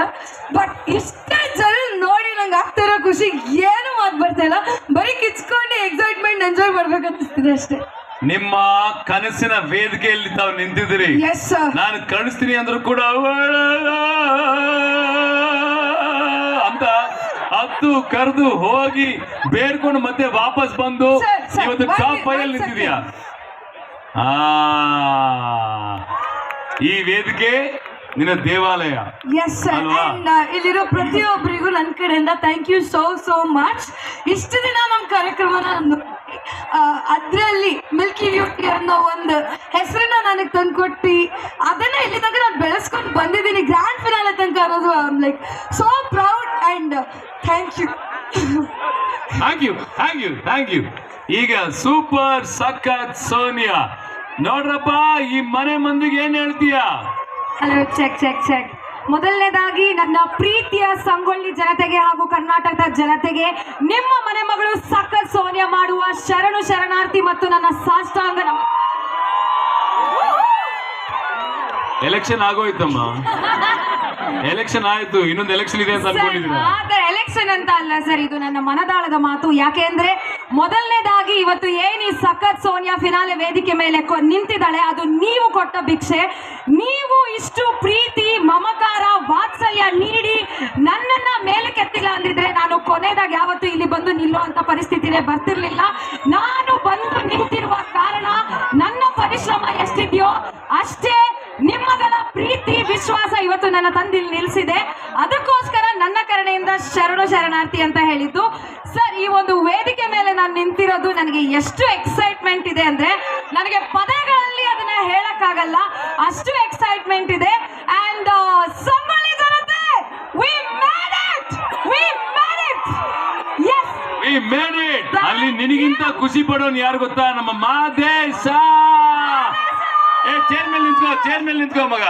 ಬಟ್ ಇಷ್ಟೇ ಜನ ನೋಡಿ ನಂಗೆ ಆಗ್ತಾ ಇರೋ ಖುಷಿ ಏನೂ ಮಾತು ಬರ್ತಾ ಇಲ್ಲ. ಬರೀ ಕಿಚ್ಕೊಂಡು ಎಕ್ಸೈಟ್ಮೆಂಟ್ ಎಂಜಾಯ್ ಮಾಡ್ಬೇಕನ್ನಿಸ್ತಿದೆ ಅಷ್ಟೇ. ನಿಮ್ಮ ಕನಸಿನ ವೇದಿಕೆಯಲ್ಲಿ ತಾವು ನಿಂತಿದ್ದೀರಿ. Yes sir. ನಾನು ಕಳಿಸ್ತೀನಿ ಅಂದ್ರೂ ಕೂಡ ಅಂತ ಹತ್ತು ಕರೆದು ಹೋಗಿ ಬೇಡ್ಕೊಂಡು ಮತ್ತೆ ವಾಪಸ್ ಬಂದು ಇವತ್ತು ಟಾಪ್ 5 ಅಲ್ಲಿ ನಿಂತಿದ್ಯಾ. ಈ ವೇದಿಕೆ ನಿನ್ನ ದೇವಾಲಯ. Yes sir. ಇಲ್ಲಿರೋ ಪ್ರತಿಯೊಬ್ಬರಿಗೂ ನನ್ನ ಕಡೆಯಿಂದ ಥ್ಯಾಂಕ್ ಯು ಸೋ ಮಚ್. ಇಷ್ಟು ದಿನ ನಮ್ಮ ಕಾರ್ಯಕ್ರಮನ ಅದರಲ್ಲಿ ಮಿಲ್ಕಿ ಬ್ಯೂಟಿ ಅನ್ನೋ ಒಂದು ಹೆಸರನ್ನ ನನಗೆ ತಂದುಕೊಟ್ಟು ಅದನ್ನೇ ಇಲ್ಲಿ ತನಕ ನಾನು ಬೆಳೆಸ್ಕೊಂಡು ಬಂದಿದ್ದೀನಿ. ಗ್ರ್ಯಾಂಡ್ ಫಿನಾಲೆ ತನಕ ಅನ್ನೋದು I am like so proud and thank you. ಈಗ ಸೂಪರ್ ಸಖತ್ ಸೋನಿಯಾ, ನೋಡ್ರಪ್ಪ ಈ ಮನೆ ಮಂದಿಗೆ ಏನ್ ಹೇಳ್ತೀಯಾ? Hello, check. ಮೊದಲನೇದಾಗಿ ನನ್ನ ಪ್ರೀತಿಯ ಸಂಗೊಳ್ಳಿ ಜನತೆಗೆ ಹಾಗೂ ಕರ್ನಾಟಕದ ಜನತೆಗೆ ನಿಮ್ಮ ಮನೆ ಮಗಳು ಸಖತ್ ಸೋನಿಯಾ ಮಾಡುವ ಶರಣಾರ್ಥಿ ಮತ್ತು ನನ್ನ ಸಾಷ್ಟಾಂಗ. ಎಲೆಕ್ಷನ್ ಆಗೋಯ್ತಮ್ಮ, ಎಲೆಕ್ಷನ್ ಆಯ್ತು, ಇನ್ನೊಂದು ಎಲೆಕ್ಷನ್ ಇದೆ ಅಂತ ಅನ್ಕೊಂಡಿದ್ದೀರಾ? ಎಲೆಕ್ಷನ್ ಅಂತ ಅಲ್ಲ ಸರ್, ಇದು ನನ್ನ ಮನದಾಳದ ಮಾತು. ಯಾಕೆ ಅಂದ್ರೆ ಮೊದಲನೇದಾಗಿ ಇವತ್ತು ಏನು ಈ ಸಖತ್ ಸೋನಿಯಾ ಫಿನಾಲೆ ವೇದಿಕೆ ಮೇಲೆ ನಿಂತಿದ್ದಾಳೆ, ಅದು ನೀವು ಕೊಟ್ಟ ಭಿಕ್ಷೆ. ನೀವು ಇಷ್ಟು ಪ್ರೀತಿ, ಮಮಕಾರ, ವಾತ್ಸಲ್ಯ ನೀಡಿ ನನ್ನನ್ನ ಮೇಲೆ ಕೆತ್ತಿಲ್ಲ ಅಂದಿದ್ರೆ ನಾನು ಕೊನೆಯದಾಗಿ ಯಾವತ್ತು ಇಲ್ಲಿ ಬಂದು ನಿಲ್ಲುವಂತ ಪರಿಸ್ಥಿತಿನೇ ಬರ್ತಿರ್ಲಿಲ್ಲ. ನಾನು ಬಂದು ನಿಂತಿರುವ ಕಾರಣ ನನ್ನ ಪರಿಶ್ರಮ ಎಷ್ಟಿದೆಯೋ ಅಷ್ಟೇ ನಿಮ್ಮಗಳ ಪ್ರೀತಿ, ವಿಶ್ವಾಸ ಇವತ್ತು ನನ್ನ ತಂದಿಲ್ ನಿಲ್ಲಿಸಿದೆ. ಅದಕ್ಕೋಸ್ಕರ ಕಡೆಯಿಂದ ಶರಣಾರ್ಥಿ ಅಂತ ಹೇಳಿದ್ದು. ಸರ್, ಈ ಒಂದು ವೇದಿಕೆ ಮೇಲೆ ನಾನು ನಿಂತಿರೋದು ನನಗೆ ಎಷ್ಟು ಎಕ್ಸೈಟ್ಮೆಂಟ್ ಇದೆ ಅಂದ್ರೆ ನನಗೆ ಪದಗಳಲ್ಲಿ ಅದನ್ನ ಹೇಳಕ್ಕಾಗಲ್ಲ, ಅಷ್ಟು ಎಕ್ಸೈಟ್ಮೆಂಟ್ ಇದೆ. ಅಂಡ್ ಸಂಗೊಳ್ಳಿ ಜನತೆ, we made it! Yes! We made it! ಅಲ್ಲಿ ನಿನಗಿಂತ ಖುಷಿ ಪಡೋನ್ ಯಾರು ಗೊತ್ತಾ? ನಮ್ಮ ಮಾದೇಶ. ಚೇರ್ ಮೇಲೆ ನಿಂತ್ಕೋ ಮಗ.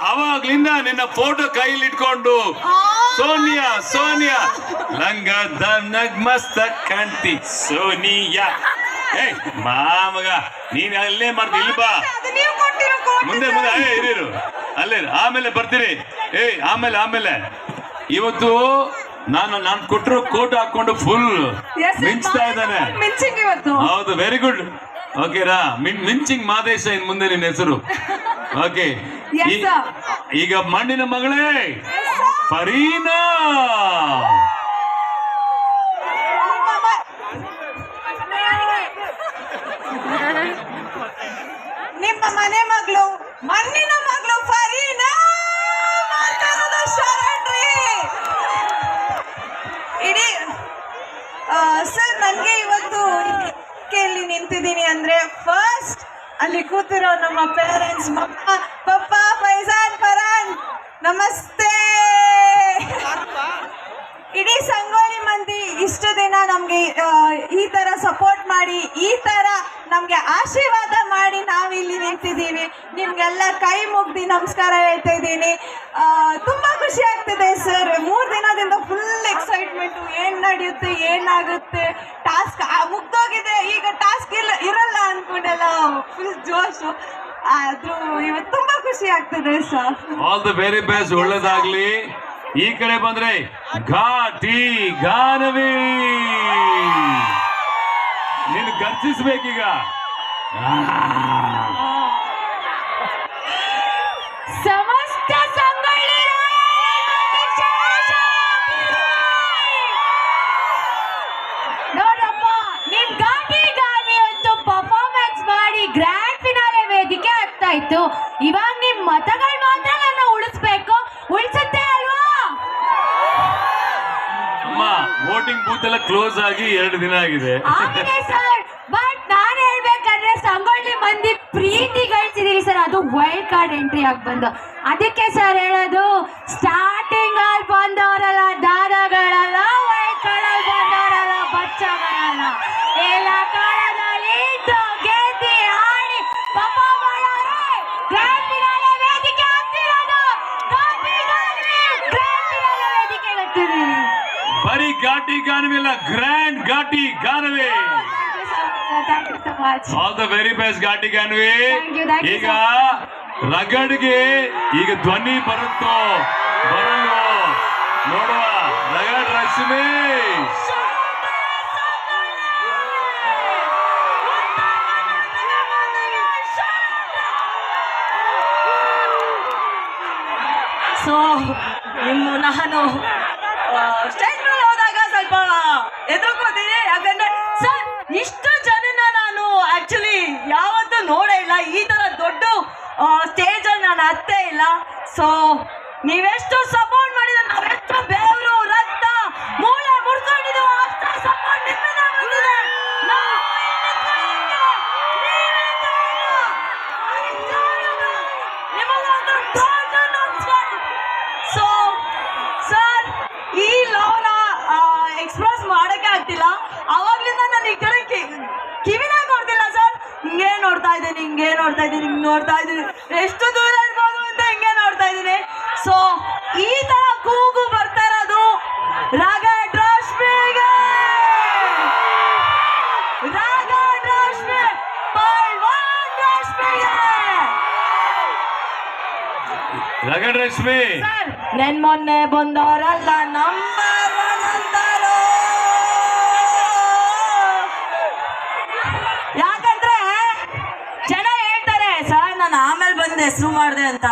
ಅವಾಗ್ಲಿಂದ ನಿನ್ನ ಫೋಟೋ ಕೈಲಿ ಇಟ್ಕೊಂಡು ಸೋನಿಯಾ ಲಂಗದ ನಗ್ಮಸ್ತ ಕಾಂತಿ ಸೋನಿಯಾ. ಮಗ ನೀನ್ ಅಲ್ಲೇ ಮಾಡ್ತಿ ಇಲ್ಬಾ ಮುಂದೆ ಇರು ಅಲ್ಲೇ ಆಮೇಲೆ ಬರ್ತೀರಿ. ಆಮೇಲೆ ಇವತ್ತು ನಾನು ಕೊಟ್ಟಿರೋ ಕೋಟ್ ಹಾಕೊಂಡು ಫುಲ್ ಮಿಂಚ್ತಾ ಇದ್ದಾನೆ. ಹೌದು, ವೆರಿ ಗುಡ್. ಓಕೆ ರಾ, ಮಿಂಚಿಂಗ್ ಮಾದೇಶ ಇನ್ ಮುಂದೆ ನಿನ್ನ ಹೆಸರು. ಓಕೆ, ಈಗ ಮಣ್ಣಿನ ಮಗಳೇ ಫರೀನಾ. ನಿಮ್ಮ ಮನೆ ಮಗಳು, ಮಣ್ಣಿನ ಮಗಳು ಫರೀನಾ ಶರಣ್ರಿ. ಇಡೀ ಸರ್, ನನಗೆ ಇವತ್ತು ಇಲ್ಲಿ ನಿಂತಿದ್ದೀನಿ ಅಂದ್ರೆ ಫಸ್ಟ್ ಅಲ್ಲಿ ಕೂತಿರೋ ನಮ್ಮ ಪೇರೆಂಟ್ಸ್, ಪಪ್ಪ ಫೈಜಾನ್ ಫರಾನ್, ನಮಸ್ತೆ. ಇಡೀ ಸಂಗೊಳ್ಳಿ ಮಂದಿ ಇಷ್ಟು ದಿನ ನಮ್ಗೆ ಈ ತರ ಸಪೋರ್ಟ್ ಮಾಡಿ, ಈ ತರ ನಮ್ಗೆ ಆಶೀರ್ವಾದ ಮಾಡಿ ನಾವಿಲ್ಲಿ ನಿಂತಿದ್ದೀವಿ. ನಿಮ್ಗೆಲ್ಲ ಕೈ ಮುಗ್ದಿ ನಮಸ್ಕಾರ ಹೇಳ್ತಾ ಇದ್ದೀನಿ. ತುಂಬಾ ಖುಷಿ ಆಗ್ತಿದೆ ಸರ್. 3 ದಿನದಿಂದ ಫುಲ್ ಎಕ್ಸೈಟ್ಮೆಂಟ್. ಏನ್ ನಡೆಯುತ್ತೆ, ಏನಾಗುತ್ತೆ, ಟಾಸ್ಕ್ ಮುಗ್ದೋಗಿದೆ, ಈಗ ಟಾಸ್ಕ್ ಇರಲ್ಲ ಅನ್ಕೊಂಡೆಲ್ಲ ಫುಲ್ ಜೋಶು. ಆದ್ರೂ ಇವತ್ತು ತುಂಬಾ ಖುಷಿ ಆಗ್ತದೆ sir. All the very best, ಒಳ್ಳೇದಾಗ್ಲಿ. ಈ ಕಡೆ ಬಂದ್ರೆ ಘಾಟಿ ಗಾನವಿ, ನೀನು ಗರ್ಜಿಸ್ಬೇಕೀಗ. ಸಮಸ್ತ ಸಂಗೊಳ್ಳಿ ನೋಡಪ್ಪ, ನಿಮ್ ಘಾಟಿ ಗಾನಿ ಒಂದು ಪರ್ಫಾರ್ಮೆನ್ಸ್ ಮಾಡಿ ಗ್ರ್ಯಾಂಡ್ ಫಿನಾಲೆ ವೇದಿಕೆ ಆಗ್ತಾ ಇತ್ತು. ಇವಾಗ ನಿಮ್ ಮತಗಳು ಮಾತ್ರ ನನ್ನ ಉಳಿಸ್ಬೇಕು, ಉಳಿಸುತ್ತೆ ಅಲ್ವಾ? ವೋಟಿಂಗ್ ಬೂತ್ ಎಲ್ಲ ಕ್ಲೋಸ್ ಆಗಿ 2 ದಿನ ಆಗಿದೆ ಸರ್. ಬಟ್ ನಾನು ಹೇಳ್ಬೇಕಂದ್ರೆ ಸಂಗೊಳ್ಳಿ ಮಂದಿ ಪ್ರೀತಿ ಗಳಿಸಿದೀವಿ ಸರ್, ಅದು ವೈಲ್ಡ್ ಕಾರ್ಡ್ ಎಂಟ್ರಿ ಆಗಿ ಬಂದು. ಅದಕ್ಕೆ ಸರ್ ಹೇಳೋದು, ಸ್ಟಾರ್ಟಿಂಗ್ ಅಲ್ಲಿ ಬಂದವರಲ್ಲ ದಾದಾಗಳಲ್ಲ, ವೈಲ್ಡ್ ಕಾರ್ಡ್ ಅಲ್ಲಿ ಬಂದವರಲ್ಲ ಬಚ್ಚಗಳಲ್ಲ. ಎಲ್ಲ ಕಾಲದಲ್ಲಿ ಗೆದ್ದಿ ಆಡಿ ಪಾಪ ಮಾಡೋರೆ ಗ್ರ್ಯಾಂಡ್ ಫಿನಾಲೆ ವೇದಿಕೆ ಆಗ್ತಿರೋದು. ಗ್ರ್ಯಾಂಡ್ ಫಿನಾಲೆ ವೇದಿಕೆ ಆಗ್ತಿದ್ದೀವಿ. ಬರೀ ಘಾಟಿ ಗಾನವಿ ಅಲ್ಲ, ಗ್ರ್ಯಾಂಡ್ ಘಾಟಿ Ganavi. All the very best ಘಾಟಿ ಗಾನವಿ. ಈಗ ರಗಡ್ಗೆ ಈಗ ಧ್ವನಿ ಬರುತ್ತೋ ಬರಲ್ವೋ ನೋಡುವ. ರಗಡ್ ರಶ್ಮಿ ಸೊ ನಾನು ಸ್ಟೇಜ್ ಮೇಲೆ ಹೋದಾಗ ಸ್ವಲ್ಪ ಎದುರ್ಕೋತೀನಿ. ಯಾಕಂದ್ರೆ ಸರ್, ಇಷ್ಟು ಜನನ ನಾನು ಆಕ್ಚುಲಿ ಯಾವತ್ತೂ ನೋಡೇ ಇಲ್ಲ. ಈ ತರ ದೊಡ್ಡ ಸ್ಟೇಜ್ ಅಲ್ಲಿ ನಾನು ಹತ್ತೇ ಇಲ್ಲ. ಸೊ ನೀವೆಷ್ಟು ಸಪೋರ್ಟ್ ಮಾಡಿದ್ರೆ, ನಾವೆಷ್ಟು ಬೇವರು ರಕ್ತ ಮೂಳೆ ಮುಡ್ಕೊಂಡಿದ್ದೀವಿ, ಅಷ್ಟು ಸಪೋರ್ಟ್ ನಿಮ್ಮಿಂದ ಬಂದಿದೆ. ಸೊ ಸರ್, ಈ ಲವ್ನ ಎಕ್ಸ್ಪ್ರೆಸ್ ಮಾಡಕ್ಕೆ ಆಗ್ತಿಲ್ಲ. ಅವಾಗ್ಲಿಂದ ನಾನು ಈ ಕಡೆ ಕಿವಿನೇ ಕೊಡ್ತಿಲ್ಲ ಸರ್. ಹಿಂಗೆ ನೋಡ್ತಾ ಇದ್ದೀನಿ, ಎಷ್ಟು ದೂರ ಇರ್ಬೋದು ಅಂತ ಹಿಂಗೆ ನೋಡ್ತಾ ಇದ್ದೀನಿ. ಸೊ ಈ ತರ ಕೂಗು ಬರ್ತಾ ಇರೋದು ರಗಡ್ ರಶ್ಮಿಗೆ, ರಗಡ್ ರಶ್ಮಿ, ಪೈಲ್ವಾನ್ ರಶ್ಮಿಗೆ. ರಗಡ್ ರಶ್ಮಿ ಸರ್, ಮೊನ್ನೆ ಬಂದವರಲ್ಲ ನಂಬರ್ 1 ಅಂತಾರೋ. ಯಾಕಂದ್ರೆ ಜನ ಹೇಳ್ತಾರೆ ಸರ್, ನಾನು ಆಮೇಲೆ ಬಂದು ಹೆಸರು ಮಾಡಿದೆ ಅಂತ.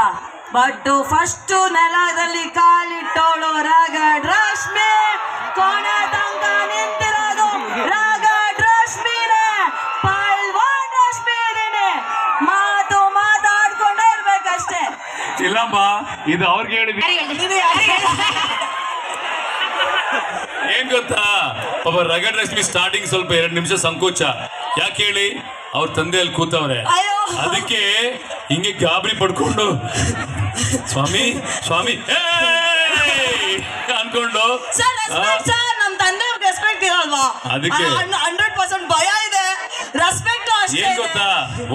ಬಟ್ ಫಸ್ಟ್ ನೆಲದಲ್ಲಿ ಕಾಲಿಟ್ಟೋಳು ರಗಡ್ ರಶ್ಮಿ. ಕೊನೆ ತನಕ ನಿಂತಿರೋದು ರಗಡ್ ರಶ್ಮಿನೇ, ಪೈಲ್ವಾನ್ ರಶ್ಮಿ ಇದೀನಿ. ಮಾತಾಡ್ಕೊಂಡೇ ಇರ್ಬೇಕಷ್ಟೇ. ಇಲ್ಲಮ್ಮ, ಇದು ಅವ್ರಿಗೆ ಹೇಳಿ ಏನ್ ಗೊತ್ತಾ, ಒಬ್ಬ ರಗಡ್ ರಶ್ಮಿ ಸ್ಟಾರ್ಟಿಂಗ್ ಸ್ವಲ್ಪ 2 ನಿಮಿಷ ಸಂಕೋಚ. ಯಾಕೆ ಹೇಳಿ, ಅವ್ರ ತಂದೆಯಲ್ಲಿ ಕೂತವ್ರೆ, ಅದಕ್ಕೆ ಹಿಂಗೆ ಗಾಬರಿ ಪಡ್ಕೊಂಡು ಸ್ವಾಮಿ ಸ್ವಾಮಿ ಅನ್ಕೊಂಡು ನಮ್ ತಂದೆ ರೆಸ್ಪೆಕ್ಟ್ ಇರಲ್ವಾ? ಅದಕ್ಕೆ 100% ಭಯ ಇದೆ, ರೆಸ್ಪೆಕ್ಟ್ ಅಷ್ಟೇ. ಏನ್ ಗೊತ್ತಾ,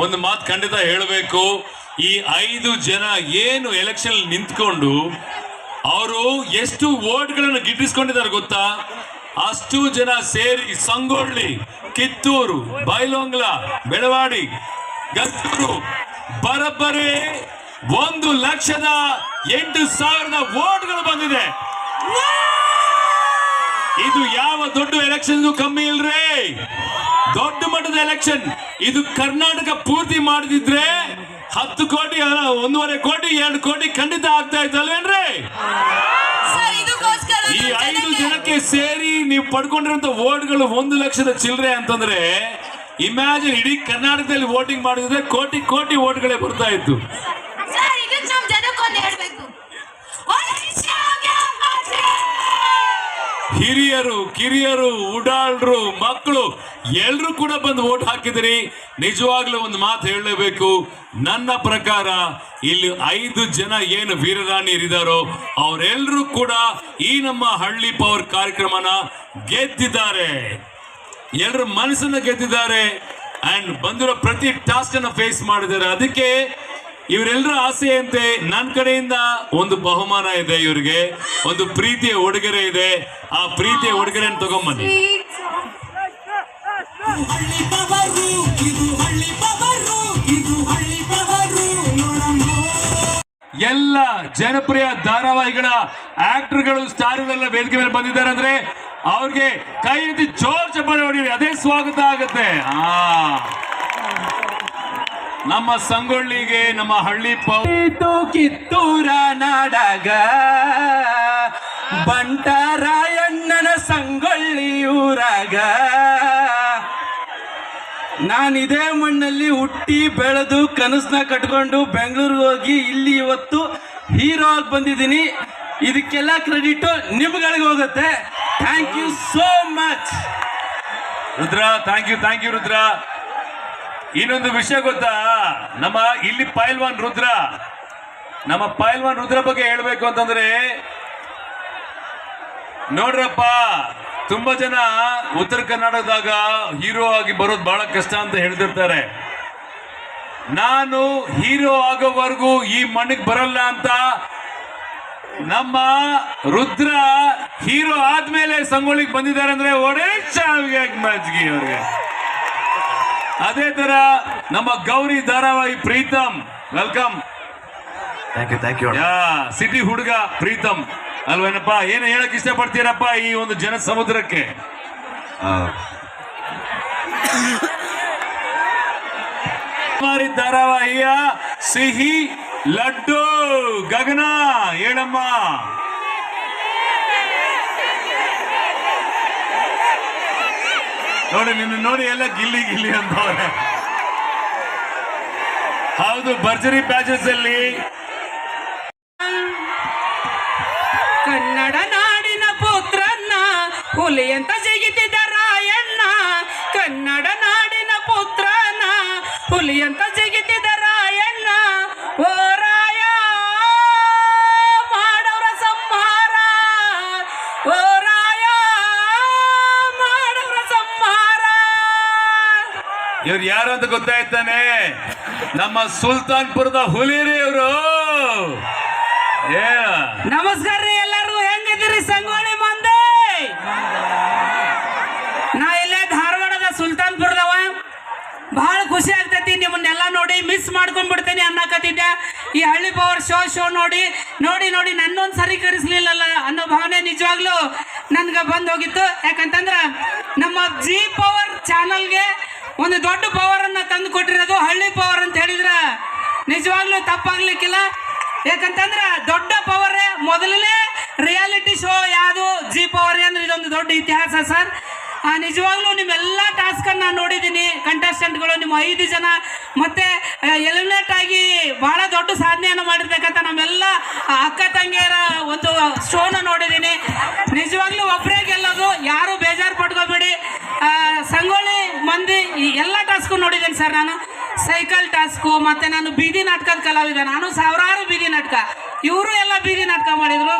ಒಂದು ಮಾತು ಖಂಡಿತ ಹೇಳಬೇಕು. ಈ 5 ಜನ ಏನು ಎಲೆಕ್ಷನ್ ನಿಂತ್ಕೊಂಡು ಅವರು ಎಷ್ಟು ವೋಟ್ಗಳನ್ನು ಗಿಟ್ಟಿಸ್ಕೊಂಡಿದ್ದಾರೆ ಗೊತ್ತಾ? ಅಷ್ಟು ಜನ ಸೇರಿ ಸಂಗೊಳ್ಳಿ, ಕಿತ್ತೂರು, ಬೈಲೊಂಗ್ಲ, ಬೆಳವಾಡಿ, ಗತ್ತೂರು ಬರಬ್ಬರಿ 1,08,000 ವೋಟ್ಗಳು ಬಂದಿದೆ. ಇದು ಯಾವ ದೊಡ್ಡ ಎಲೆಕ್ಷನ್ಗೂ ಕಮ್ಮಿ ಇಲ್ರಿ, ದೊಡ್ಡ ಮಟ್ಟದ ಎಲೆಕ್ಷನ್ ಇದು. ಕರ್ನಾಟಕ ಪೂರ್ತಿ ಮಾಡಿದಿದ್ರೆ 10 ಕೋಟಿ, 1.5 ಕೋಟಿ, 2 ಕೋಟಿ ಖಂಡಿತ ಆಗ್ತಾ ಇತ್ತಲ್ವೇನ್ರಿ? ಈ 5 ಜನಕ್ಕೆ ಸೇರಿ ನೀವು ಪಡ್ಕೊಂಡಿರುವಂತ ವೋಟ್ಗಳು 1 ಲಕ್ಷದ ಚಿಲ್ಲರೆ ಅಂತಂದ್ರೆ ಇಮ್ಯಾಜಿನ್, ಇಡೀ ಕರ್ನಾಟಕದಲ್ಲಿ ವೋಟಿಂಗ್ ಮಾಡಿದ್ರೆ ಕೋಟಿ ಕೋಟಿ ವೋಟ್ಗಳೇ ಬರ್ತಾ ಇತ್ತು. ಹಿರಿಯರು, ಕಿರಿಯರು, ಉಡಾಳ್ರು, ಮಕ್ಕಳು ಎಲ್ರು ಕೂಡ ಬಂದು ವೋಟ್ ಹಾಕಿದ್ರಿ. ನಿಜವಾಗ್ಲೂ ಒಂದು ಮಾತು ಹೇಳಲೇಬೇಕು, ನನ್ನ ಪ್ರಕಾರ ಇಲ್ಲಿ 5 ಜನ ಏನು ವೀರರಾಣಿಯರಿದ್ದಾರೋ ಅವರೆಲ್ಲರೂ ಕೂಡ ಈ ನಮ್ಮ ಹಳ್ಳಿ ಪವರ್ ಕಾರ್ಯಕ್ರಮನ ಗೆದ್ದಿದ್ದಾರೆ, ಎಲ್ಲರ ಮನಸ್ಸನ್ನ ಗೆದ್ದಿದ್ದಾರೆ ಅಂಡ್ ಬಂದಿರೋ ಪ್ರತಿ ಟಾಸ್ಕ್ ಅನ್ನ ಫೇಸ್ ಮಾಡಿದ್ದಾರೆ. ಅದಕ್ಕೆ ಇವರೆಲ್ಲರ ಆಸೆಯಂತೆ ನನ್ನ ಕಡೆಯಿಂದ ಒಂದು ಬಹುಮಾನ ಇದೆ, ಇವರಿಗೆ ಒಂದು ಪ್ರೀತಿಯ ಉಡುಗೊರೆ ಇದೆ. ಆ ಪ್ರೀತಿಯ ಉಡುಗೊರೆಯನ್ನು ತಗೊಂಬನ್ನಿ. ಹಳ್ಳಿ ಪವರು, ಇದು ಹಳ್ಳಿ ಪವರು, ಇದು ಹಳ್ಳಿ ಪವರು ನೋಡಮ್ಮ. ಎಲ್ಲ ಜನಪ್ರಿಯ ಧಾರಾವಾಹಿಗಳ ಆಕ್ಟರ್ಗಳು, ಸ್ಟಾರ್ಗಳೆಲ್ಲ ವೇದಿಕೆ ಮೇಲೆ ಬಂದಿದ್ದಾರೆ ಅಂದ್ರೆ ಅವ್ರಿಗೆ ಕೈ ಎತ್ತಿ ಜೋರ್ ಚಪ್ಪಾಳೆ ಹೊಡೀರಿ, ಅದೇ ಸ್ವಾಗತ ಆಗುತ್ತೆ. ನಮ್ಮ ಸಂಗೊಳ್ಳಿಗೆ, ನಮ್ಮ ಹಳ್ಳಿ ಕಿತ್ತೂರ ನಾಡಗ ಬಂಟರಾಯಣ್ಣನ ಸಂಗೊಳ್ಳಿ ಊರಾಗ ನಾನಿದೇ ಮಣ್ಣಲ್ಲಿ ಹುಟ್ಟಿ ಬೆಳೆದು ಕನಸನ್ನ ಕಟ್ಕೊಂಡು ಬೆಂಗಳೂರಿಗೆ ಹೋಗಿ ಇಲ್ಲಿ ಇವತ್ತು ಹೀರೋ ಆಗಿ ಬಂದಿದ್ದೀನಿ. ಇದಕ್ಕೆಲ್ಲ ಕ್ರೆಡಿಟ್ ನಿಮ್ಗಳಿಗೆ ಹೋಗುತ್ತೆ. Thank you so much Rudra. Thank you Rudra. ಇನ್ನೊಂದು ವಿಷಯ ಗೊತ್ತಾ, ನಮ್ಮ ಇಲ್ಲಿ ಪೈಲ್ವಾನ್ ರುದ್ರ, ನಮ್ಮ ಪೈಲ್ವಾನ್ ರುದ್ರ ಬಗ್ಗೆ ಹೇಳ್ಬೇಕು ಅಂತಂದ್ರೆ, ನೋಡ್ರಪ್ಪ, ತುಂಬಾ ಜನ ಉತ್ತರ ಕರ್ನಾಟಕದಾಗ ಹೀರೋ ಆಗಿ ಬರೋದು ಬಹಳ ಕಷ್ಟ ಅಂತ ಹೇಳ್ತಿರ್ತಾರೆ. ನಾನು ಹೀರೋ ಆಗೋವರೆಗೂ ಈ ಮಣ್ಣಿಗೆ ಬರಲ್ಲ ಅಂತ ನಮ್ಮ ರುದ್ರ ಹೀರೋ ಆದ್ಮೇಲೆ ಸಂಗೊಳ್ಳಿಗೆ ಬಂದಿದ್ದಾರೆ ಅಂದ್ರೆ ಮಜ್ಗಿ ಅವ್ರಿಗೆ. ಅದೇ ತರ ನಮ್ಮ ಗೌರಿ ಧಾರಾವಾಹಿ Pritam, welcome. Thank you. City ಹುಡುಗ ಪ್ರೀತಮ್ ಅಲ್ವೇನಪ್ಪ? ಏನು ಹೇಳಕ್ ಇಷ್ಟಪಡ್ತೀರಪ್ಪ ಈ ಒಂದು ಜನ ಸಮುದ್ರಕ್ಕೆ? ಧಾರಾವಾಹಿಯ ಸಿಹಿ ಲಡ್ಡು ಗಗನ, ಹೇಳಮ್ಮ. ನೋಡಿ, ನಿನ್ನ ನೋಡಿ ಎಲ್ಲ ಗಿಲ್ಲಿ ಗಿಲ್ಲಿ ಅಂತವ್ರೆ. ಹೌದು, ಭರ್ಜರಿ ಪ್ಯಾಚಸ್ ಅಲ್ಲಿ ಕನ್ನಡ ನಾಡಿನ ಪುತ್ರನ್ನ ಹುಲಿ ಅಂತ ಜಿಗಿತಿದ್ದ ರಾಯಣ್ಣ. ಕನ್ನಡ ನಾಡಿನ ಪುತ್ರನ ಹುಲಿ ಅಂತ ಜಿಗಿತಿದ್ದ ರಾಯಣ್ಣ. ಓ ರಾಯ ಮಾಡವ್ರ ಸಂಹಾರ, ಓ ರಾಯ ಮಾಡವ್ರ ಸಂಹಾರ. ಇವ್ರು ಯಾರು ಅಂತ ಗೊತ್ತಾಯ್ತಾನೆ? ನಮ್ಮ ಸುಲ್ತಾನ್ಪುರದ ಹುಲಿರಿ ಇವರು. ನಮಸ್ಕಾರ ರೀ ಎಲ್ಲರಿಗೂ, ಹೆಂಗಿದ್ದೀರಿ ಸಂಗೊಳ್ಳಿ ಮಂದಿ? ನಾ ಇಲ್ಲೇ ಧಾರವಾಡದ ಸುಲ್ತಾನ್ಪುರದವ. ಬಹಳ ಖುಷಿ ಆಗ್ತೈತಿ ನಿಮ್ಮನ್ನೆಲ್ಲ ನೋಡಿ, ಮಿಸ್ ಮಾಡ್ಕೊಂಡ್ಬಿಡ್ತೇನೆ ಅನ್ನಕತ್ತಿದ್ದೆ. ಈ ಹಳ್ಳಿ ಪವರ್ ಶೋ ನೋಡಿ ನೋಡಿ ನೋಡಿ ನನ್ನೊಂದು ಸರಿ ಕರೆಸ್ಲಿಲ್ಲಲ್ಲ ಅನ್ನೋ ಭಾವನೆ ನಿಜವಾಗ್ಲೂ ನನ್ಗೆ ಬಂದು ಹೋಗಿತ್ತು. ಯಾಕಂತಂದ್ರೆ ನಮ್ಮ ಜಿ ಪವರ್ ಚಾನಲ್ಗೆ ಒಂದು ದೊಡ್ಡ ಪವರ್ ಅನ್ನ ತಂದು ಕೊಟ್ಟಿರೋದು ಹಳ್ಳಿ ಪವರ್ ಅಂತ ಹೇಳಿದ್ರ ನಿಜವಾಗ್ಲೂ ತಪ್ಪಾಗ್ಲಿಕ್ಕಿಲ್ಲ. ಯಾಕಂತಂದ್ರ ದೊಡ್ಡ ಪವರೇ ಮೊದಲನೇ ರಿಯಾಲಿಟಿ ಶೋ ಯಾವುದು ಜಿ ಪವರ್ ಅಂದ್ರೆ ಇದೊಂದು ದೊಡ್ಡ ಇತಿಹಾಸ ಸರ್. ನಿಜವಾಗ್ಲೂ ನಿಮ್ಮೆಲ್ಲ ಟಾಸ್ಕನ್ನು ನಾನು ನೋಡಿದ್ದೀನಿ. ಕಂಟೆಸ್ಟೆಂಟ್ಗಳು ನಿಮ್ಮ 5 ಜನ ಮತ್ತೆ ಎಲಿಮಿನೇಟ್ ಆಗಿ ಬಹಳ ದೊಡ್ಡ ಸಾಧನೆಯನ್ನು ಮಾಡಿರ್ತಕ್ಕಂಥ ನಮ್ಮೆಲ್ಲ ಅಕ್ಕ ತಂಗಿಯರ ಒಂದು ಶೋನ ನೋಡಿದ್ದೀನಿ. ನಿಜವಾಗ್ಲೂ ಒಬ್ಬರೇ ಗೆಲ್ಲೋದು, ಯಾರು ಬೇಜಾರು ಪಡ್ಕೋಬೇಡಿ. ಸಂಗೊಳ್ಳಿ ಮಂದಿ ಎಲ್ಲ ಟಾಸ್ಕು ನೋಡಿದ್ದೀನಿ ಸರ್. ನಾನು ಸೈಕಲ್ ಟಾಸ್ಕು, ಮತ್ತೆ ನಾನು ಬೀದಿ ನಾಟಕದ ಕಲಾವಿದ. ನಾನು ಸಾವಿರಾರು ಬೀದಿ ನಾಟಕ, ಇವರು ಎಲ್ಲ ಬೀದಿ ನಾಟಕ ಮಾಡಿದರು.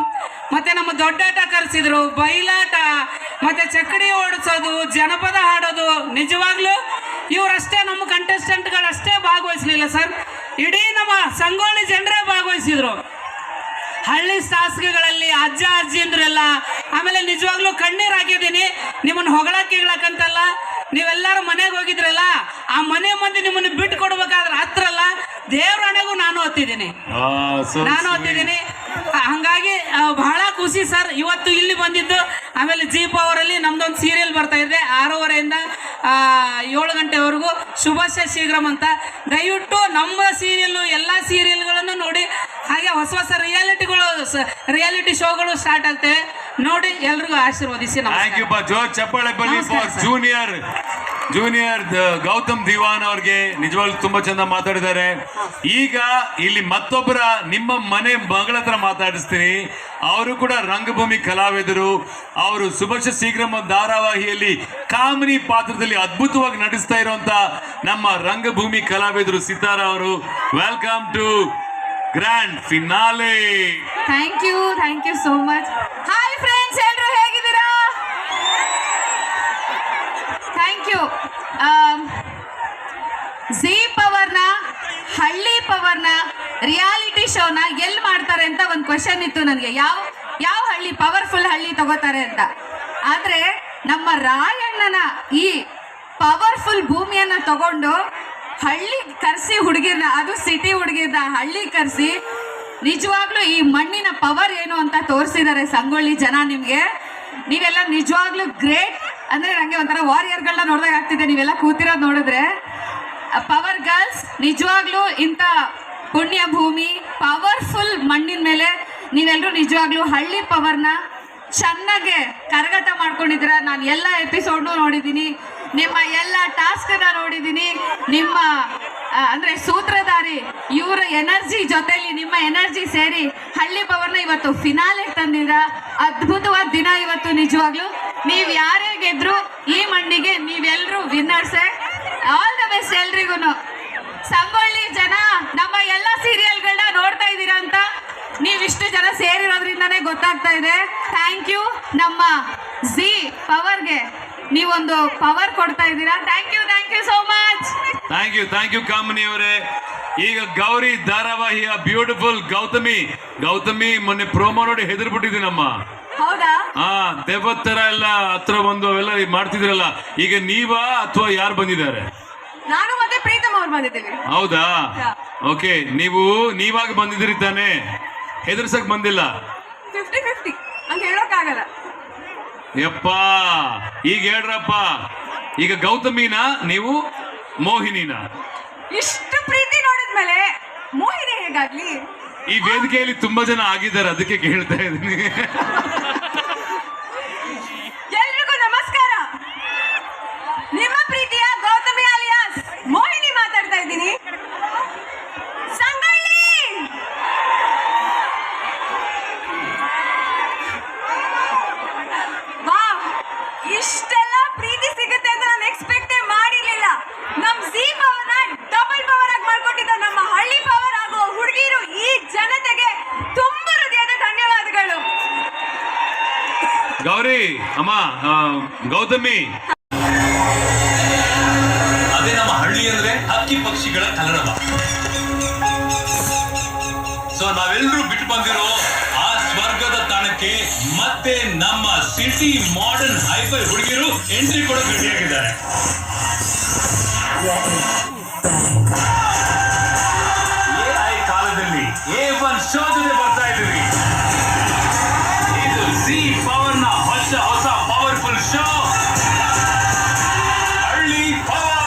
ಮತ್ತೆ ನಮ್ಮ ದೊಡ್ಡಾಟ ಕರೆಸಿದ್ರು, ಬಯಲಾಟ, ಮತ್ತೆ ಚಕ್ಕಡಿ ಓಡಿಸೋದು, ಜನಪದ ಹಾಡೋದು. ನಿಜವಾಗ್ಲೂ ಇವರಷ್ಟೇ, ನಮ್ಮ ಕಂಟೆಸ್ಟೆಂಟ್ಗಳಷ್ಟೇ ಭಾಗವಹಿಸಲಿಲ್ಲ ಸರ್, ಇಡೀ ನಮ್ಮ ಸಂಗೊಳ್ಳಿ ಜನರೇ ಭಾಗವಹಿಸಿದ್ರು. ಹಳ್ಳಿ ಟಾಸ್ಕ್ಗಳಲ್ಲಿ ಅಜ್ಜ ಅಜ್ಜಿಂದ್ರೆಲ್ಲ. ಆಮೇಲೆ ನಿಜವಾಗ್ಲೂ ಕಣ್ಣೀರು ಹಾಕಿದ್ದೀನಿ, ನಿಮ್ಮನ್ನು ಹೊಗಳಕ್ಕಂತಲ್ಲ. ನೀವೆಲ್ಲರೂ ಮನೆಗೆ ಹೋಗಿದ್ರಲ್ಲ, ಆ ಮನೆ ಮಂದಿ ನಿಮ್ಮನ್ನು ಬಿಟ್ಟು ಕೊಡ್ಬೇಕಾದ್ರೆ ಹತ್ರಲ್ಲ, ದೇವರಣೆಗೂ ನಾನು ಹೊತ್ತಿದ್ದೀನಿ. ಹಂಗಾಗಿ ಬಹಳ ಖುಷಿ ಸರ್ ಇವತ್ತು ಇಲ್ಲಿ ಬಂದಿದ್ದು. ಆಮೇಲೆ ಜಿ ಪವರಲ್ಲಿ ನಮ್ದೊಂದು ಸೀರಿಯಲ್ ಬರ್ತಾ ಇದೆ 6:30ಯಿಂದ 7 ಗಂಟೆವರೆಗೂ, ಶುಭಾಶಯ ಶೀಘ್ರಂ ಅಂತ. ದಯವಿಟ್ಟು ನಮ್ಮ ಸೀರಿಯಲ್ಲು ಎಲ್ಲ ಸೀರಿಯಲ್ಗಳನ್ನು ನೋಡಿ. ಹಾಗೆ ಹೊಸ ಹೊಸ ರಿಯಾಲಿಟಿ ಶೋಗಳು ಸ್ಟಾರ್ಟ್ ಆಗ್ತವೆ, ನೋಡಿ ಎಲ್ರಿಗೂ ಆಶೀರ್ವದಿಸಿ. ಚಪ್ಪಾಳೆ ಬನ್ನಿ ಫಾರ್ ಜೂನಿಯರ್ ಗೌತಮ್ ದಿವಾನ್ ಅವ್ರಿಗೆ. ನಿಜವಾಗ್ಲೂ ತುಂಬಾ ಚಂದ ಮಾತಾಡಿದ್ದಾರೆ. ಈಗ ಇಲ್ಲಿ ಮತ್ತೊಬ್ಬರ ನಿಮ್ಮ ಮನೆ ಮಗಳ ಹತ್ರ ಮಾತಾಡಿಸ್ತೀನಿ. ಅವರು ಕೂಡ ರಂಗಭೂಮಿ ಕಲಾವಿದರು. ಅವರು ಶುಭಾಶಯ ಶೀಘ್ರಂ ಧಾರಾವಾಹಿಯಲ್ಲಿ ಕಾಮಿನಿ ಪಾತ್ರದಲ್ಲಿ ಅದ್ಭುತವಾಗಿ ನಟಿಸ್ತಾ ಇರುವಂತ ನಮ್ಮ ರಂಗಭೂಮಿ ಕಲಾವಿದರು ಸಿತಾರ ಅವರು. Welcome to grand finale. Thank you so much. Hi friends, ಎಲ್ಲರೂ ಹೇಗಿದ್ದೀರಾ? Thank you. ಜಿ ಪವರ್ನ ಹಳ್ಳಿ ಪವರ್ನ ರಿಯಾಲಿಟಿ ಶೋನ ಎಲ್ಲಿ ಮಾಡ್ತಾರೆ ಅಂತ ಒಂದು ಕ್ವೆಶನ್ ಇತ್ತು ನನಗೆ. ಯಾವ ಹಳ್ಳಿ ಪವರ್ಫುಲ್ ಹಳ್ಳಿ ತಗೋತಾರೆ ಅಂತ. ಆದರೆ ನಮ್ಮ ರಾಯಣ್ಣನ ಈ ಪವರ್ಫುಲ್ ಭೂಮಿಯನ್ನ ತಗೊಂಡು ಹಳ್ಳಿ ಕರೆಸಿ ಹುಡುಗಿರ್ನ, ಅದು ಸಿಟಿ ಹುಡುಗಿರ್ನ ಹಳ್ಳಿ ಕರೆಸಿ ನಿಜವಾಗ್ಲೂ ಈ ಮಣ್ಣಿನ ಪವರ್ ಏನು ಅಂತ ತೋರಿಸಿದ್ದಾರೆ ಸಂಗೊಳ್ಳಿ ಜನ. ನೀವೆಲ್ಲ ನಿಜವಾಗ್ಲೂ ಗ್ರೇಟ್. ಅಂದರೆ ನನಗೆ ಒಂಥರ ವಾರಿಯರ್ಗಳನ್ನ ನೋಡಿದಾಗ ಆಗ್ತಿದೆ, ನೀವೆಲ್ಲ ಕೂತಿರೋದು ನೋಡಿದ್ರೆ. ಪವರ್ ಗರ್ಲ್ಸ್, ನಿಜವಾಗ್ಲೂ ಇಂಥ ಪುಣ್ಯ ಭೂಮಿ ಪವರ್ಫುಲ್ ಮಣ್ಣಿನ ಮೇಲೆ ನೀವೆಲ್ಲರೂ ನಿಜವಾಗ್ಲೂ ಹಳ್ಳಿ ಪವರ್ನ ಚೆನ್ನಾಗೆ ಕರಗತ ಮಾಡ್ಕೊಂಡಿದ್ದೀರ. ನಾನು ಎಲ್ಲ ಎಪಿಸೋಡ್ನು ನೋಡಿದ್ದೀನಿ, ನಿಮ್ಮ ಎಲ್ಲ ಟಾಸ್ಕನ್ನ ನೋಡಿದ್ದೀನಿ. ನಿಮ್ಮ ಅಂದರೆ ಸೂತ್ರಧಾರಿ ಇವರ ಎನರ್ಜಿ ಜೊತೆಲಿ ನಿಮ್ಮ ಎನರ್ಜಿ ಸೇರಿ ಹಳ್ಳಿ ಪವರ್ನ ಇವತ್ತು ಫಿನಾಲೆಗೆ ತಂದಿದ್ರ. ಅದ್ಭುತವಾದ ದಿನ ಇವತ್ತು. ನಿಜವಾಗ್ಲೂ ನೀವು ಯಾರೇ ಗೆದ್ರು ಈ ಮಣ್ಣಿಗೆ ನೀವೆಲ್ಲರೂ ವಿನ್ನರ್ಸೇ. ಆಲ್ ದ ಬೆಸ್ಟ್ ಎಲ್ರಿಗೂ. ಸಂಗೊಳ್ಳಿ ಜನ ನಮ್ಮ ಎಲ್ಲ ಸೀರಿಯಲ್ಗಳನ್ನ ನೋಡ್ತಾ ಇದ್ದೀರಾ ಅಂತ ನೀವಿಷ್ಟು ಜನ ಸೇರಿರೋದ್ರಿಂದನೇ ಗೊತ್ತಾಗ್ತಾ ಇದೆ. Thank you. ನಮ್ಮ ಜಿ ಪವರ್ಗೆ ನೀವೊಂದು ಪವರ್ ಕೊಡ್ತಾ ಇದ್ದೀರಾ. Thank you so much. Thank you Kamini ಅವರೇ. ಈಗ ಗೌರಿ ಧಾರಾವಾಹಿಯ ಬ್ಯೂಟಿಫುಲ್ ಗೌತಮಿ ಮೊನ್ನೆ ಪ್ರೋಮೋ ನೋಡಿ ಹೆದರ್ ಬಿಟ್ಟಿದ್ದೀನಮ್ಮ. ಹೌದಾ? ದೇವತ್ತರ ಎಲ್ಲ ಹತ್ರ ಬಂದು ಅವೆಲ್ಲ ಮಾಡ್ತಿದ್ರಲ್ಲ, ಈಗ ನೀವಾ ಅಥವಾ ಯಾರು ಬಂದಿದ್ದಾರೆ? ನಾನು ಮತ್ತೆ ಪ್ರೀತಮ್ ಅವ್ರು ಬಂದಿದ್ದೀವಿ. ಹೌದಾ? ಓಕೆ, ನೀವಾಗ ಬಂದಿದ್ದೀರಿ ತಾನೇ, ಹೆದರ್ಸಕ್ ಬಂದಿಲ್ಲ? 50-50 ಹಂಗೆ ಹೇಳೋಕ್ಕಾಗಲ್ಲ. ಯಪ್ಪ, ಈಗ ಹೇಳ್ರಪ್ಪ, ಈಗ ಗೌತಮಿನ ನೀವು ಮೋಹಿನಿನ? ಇಷ್ಟು ಪ್ರೀತಿ ನೋಡಿದ್ಮೇಲೆ ಮೋಹಿನಿ ಹೇಗಾಗ್ಲಿ? ಈ ವೇದಿಕೆಯಲ್ಲಿ ತುಂಬಾ ಜನ ಆಗಿದ್ದಾರೆ, ಅದಕ್ಕೆ ಕೇಳ್ತಾ ಇದ್ದೀನಿ. ಎಲ್ರಿಗೂ ನಮಸ್ಕಾರ. ನಿಮ್ಮ ಪ್ರೀತಿಯ ಗೌತಮಿ ಅಲಿಯಾಸ್ ಮೋಹಿನಿ ಮಾತಾಡ್ತಾ ಇದ್ದೀನಿ. ಸಂಗೊಳ್ಳಿ ವಾವ್, ಇಷ್ಟೆಲ್ಲ ಪ್ರೀತಿ ಸಿಗುತ್ತೆ ಅಂತ ನಾನು ಎಕ್ಸ್ಪೆಕ್ಟೇ ಮಾಡಿರ್ಲಿಲ್ಲ. ನಮ್ ಜಿ ಪವರ್ನ ಡಬಲ್ ಪವರ್ ಆಗಿ ಮಾಡ್ಕೊಟ್ಟಿದ್ದ ನಮ್ಮ ಹಳ್ಳಿ ಪವರ್ ಹಾಗೂ ಹುಡುಗಿರು ಈ ಜನತೆಗೆ ತುಂಬಾ ಹೃದಯದ ಧನ್ಯವಾದಗಳು. ಗೌರಿ ಅಮ್ಮ, ಗೌತಮಿ, ಅದೇ ನಮ್ಮ ಹಳ್ಳಿ ಅಂದ್ರೆ ಹಕ್ಕಿ ಪಕ್ಷಿಗಳ ಕಲರವ. ಸೊ ನಾವೆಲ್ಲರೂ ಬಿಟ್ಟು ಬಂದಿರೋ ಆ ಸ್ವರ್ಗದ ತಾಣಕ್ಕೆ ಮತ್ತೆ ನಮ್ಮ ಸಿಟಿ ಮಾಡರ್ನ್ ಹೈಫೈ ಹುಡುಗಿರು ಎಂಟ್ರಿ ಕೊಡೋಕೆ ರೆಡಿಯಾಗಿದ್ದಾರೆ. AI ಕಾಲದಲ್ಲಿ A1 ಶೋ ಜೊತೆ ಬರ್ತಾ ಇದ್ದೀವಿ. ಇದು ಜಿ ಪವರ್ನ ಹೊಸ ಪವರ್ಫುಲ್ ಶೋ, ಹಳ್ಳಿ ಪವರ್.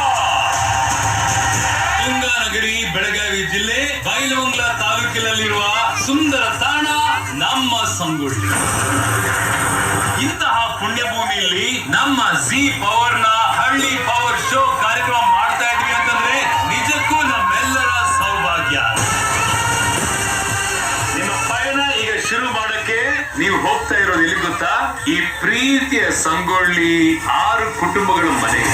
ತುಂಗಾನಗರಿ, ಬೆಳಗಾವಿ ಜಿಲ್ಲೆ ಬೈಲಹೊಂಗಲ ತಾಲೂಕಿನಲ್ಲಿರುವ ಸುಂದರ ತಾಣ ನಮ್ಮ ಸಂಗೊಳ್ಳಿ. ಇಂತಹ ಪುಣ್ಯಭೂಮಿಯಲ್ಲಿ ನಮ್ಮ ಜಿ ಪವರ್ ನ ಹಳ್ಳಿ ಪವರ್ ಶೋ ಕಾರ್ಯಕ್ರಮ ಮಾಡ್ತಾ ಇದ್ವಿ ಅಂತಂದ್ರೆ ನಿಜಕ್ಕೂ ನಮ್ಮೆಲ್ಲರ ಸೌಭಾಗ್ಯ. ನಿಮ್ಮ ಪಯಣ ಈಗ ಶುರು ಮಾಡಕ್ಕೆ ನೀವು ಹೋಗ್ತಾ ಇರೋದು ಎಲ್ಲಿ ಗೊತ್ತಾ? ಈ ಪ್ರೀತಿಯ ಸಂಗೊಳ್ಳಿ 6 ಕುಟುಂಬಗಳ ಮನೆಗೆ.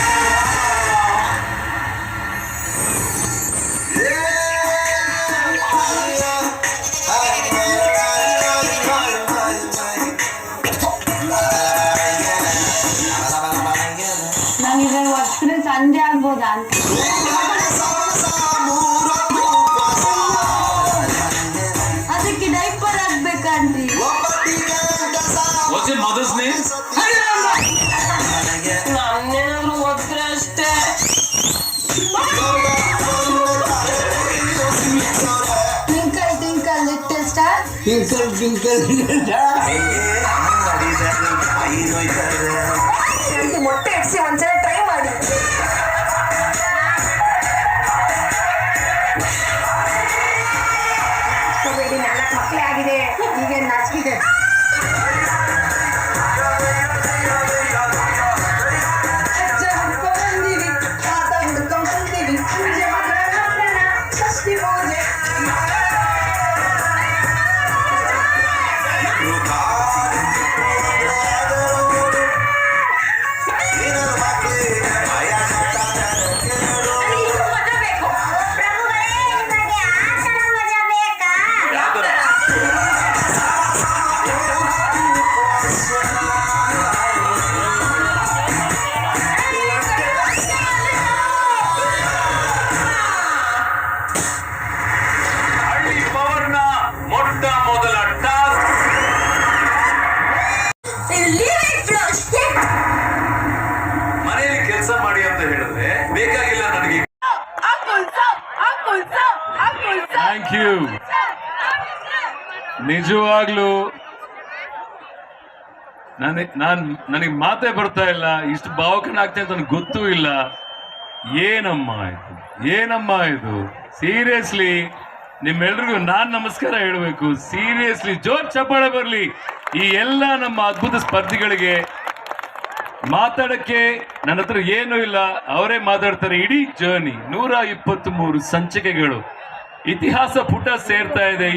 ನನಗೆ ವರ್ಷದ ಸಂಜೆ ಆಗ್ಬೋದಾ ಅಂತ. ಅದಕ್ಕೆ ಡೈಪರ್ ಹಾಕ್ಬೇಕಂತ. What's your mother's name? ನನ್ನೇನಾದ್ರು ಒದ್ರೆ ಅಷ್ಟೇ. Twinkle twinkle little star. ಮೊಟ್ಟೆ ಇಡ್ಸಿ ಒಂದ್ಸಲ ಟ್ರೈ ಮಾಡಿ. ನನ್ನ ಮಕ್ಕಳೇ ಆಗಿದೆ, ಈಗ ನಾಚಿಕೆ. ಮನೆಯಲ್ಲಿ ಕೆಲಸ ಮಾಡಿ ಅಂತ ಹೇಳಿದ್ರೆ ಬೇಕಾಗಿಲ್ಲ ನನಗೆ. Thank you. ನಿಜವಾಗ್ಲೂ ನನಗೆ ಮಾತೇ ಬರ್ತಾ ಇಲ್ಲ, ಇಷ್ಟು ಭಾವಕನಾಗ್ತೇನೆ ಅಂತ ನನಗೆ ಗೊತ್ತೂ ಇಲ್ಲ. ಏನಮ್ಮ ಇದು ಸೀರಿಯಸ್ಲಿ ನಿಮ್ಮೆಲ್ರಿಗೂ ನಾನ್ ನಮಸ್ಕಾರ ಹೇಳಬೇಕು. ಸೀರಿಯಸ್ಲಿ ಜೋರ್ ಚಪ್ಪಾಳೆ ಬರಲಿ ಈ ಎಲ್ಲ ನಮ್ಮ ಅದ್ಭುತ ಸ್ಪರ್ಧಿಗಳಿಗೆ. ಮಾತಾಡಕ್ಕೆ ನನ್ನ ಹತ್ರ ಏನೂ ಇಲ್ಲ, ಅವರೇ ಮಾತಾಡ್ತಾರೆ. ಇಡೀ ಜರ್ನಿ 123 ಸಂಚಿಕೆಗಳು, ಇತಿಹಾಸ ಪುಟ ಸೇರ್ತಾ ಇದೆ.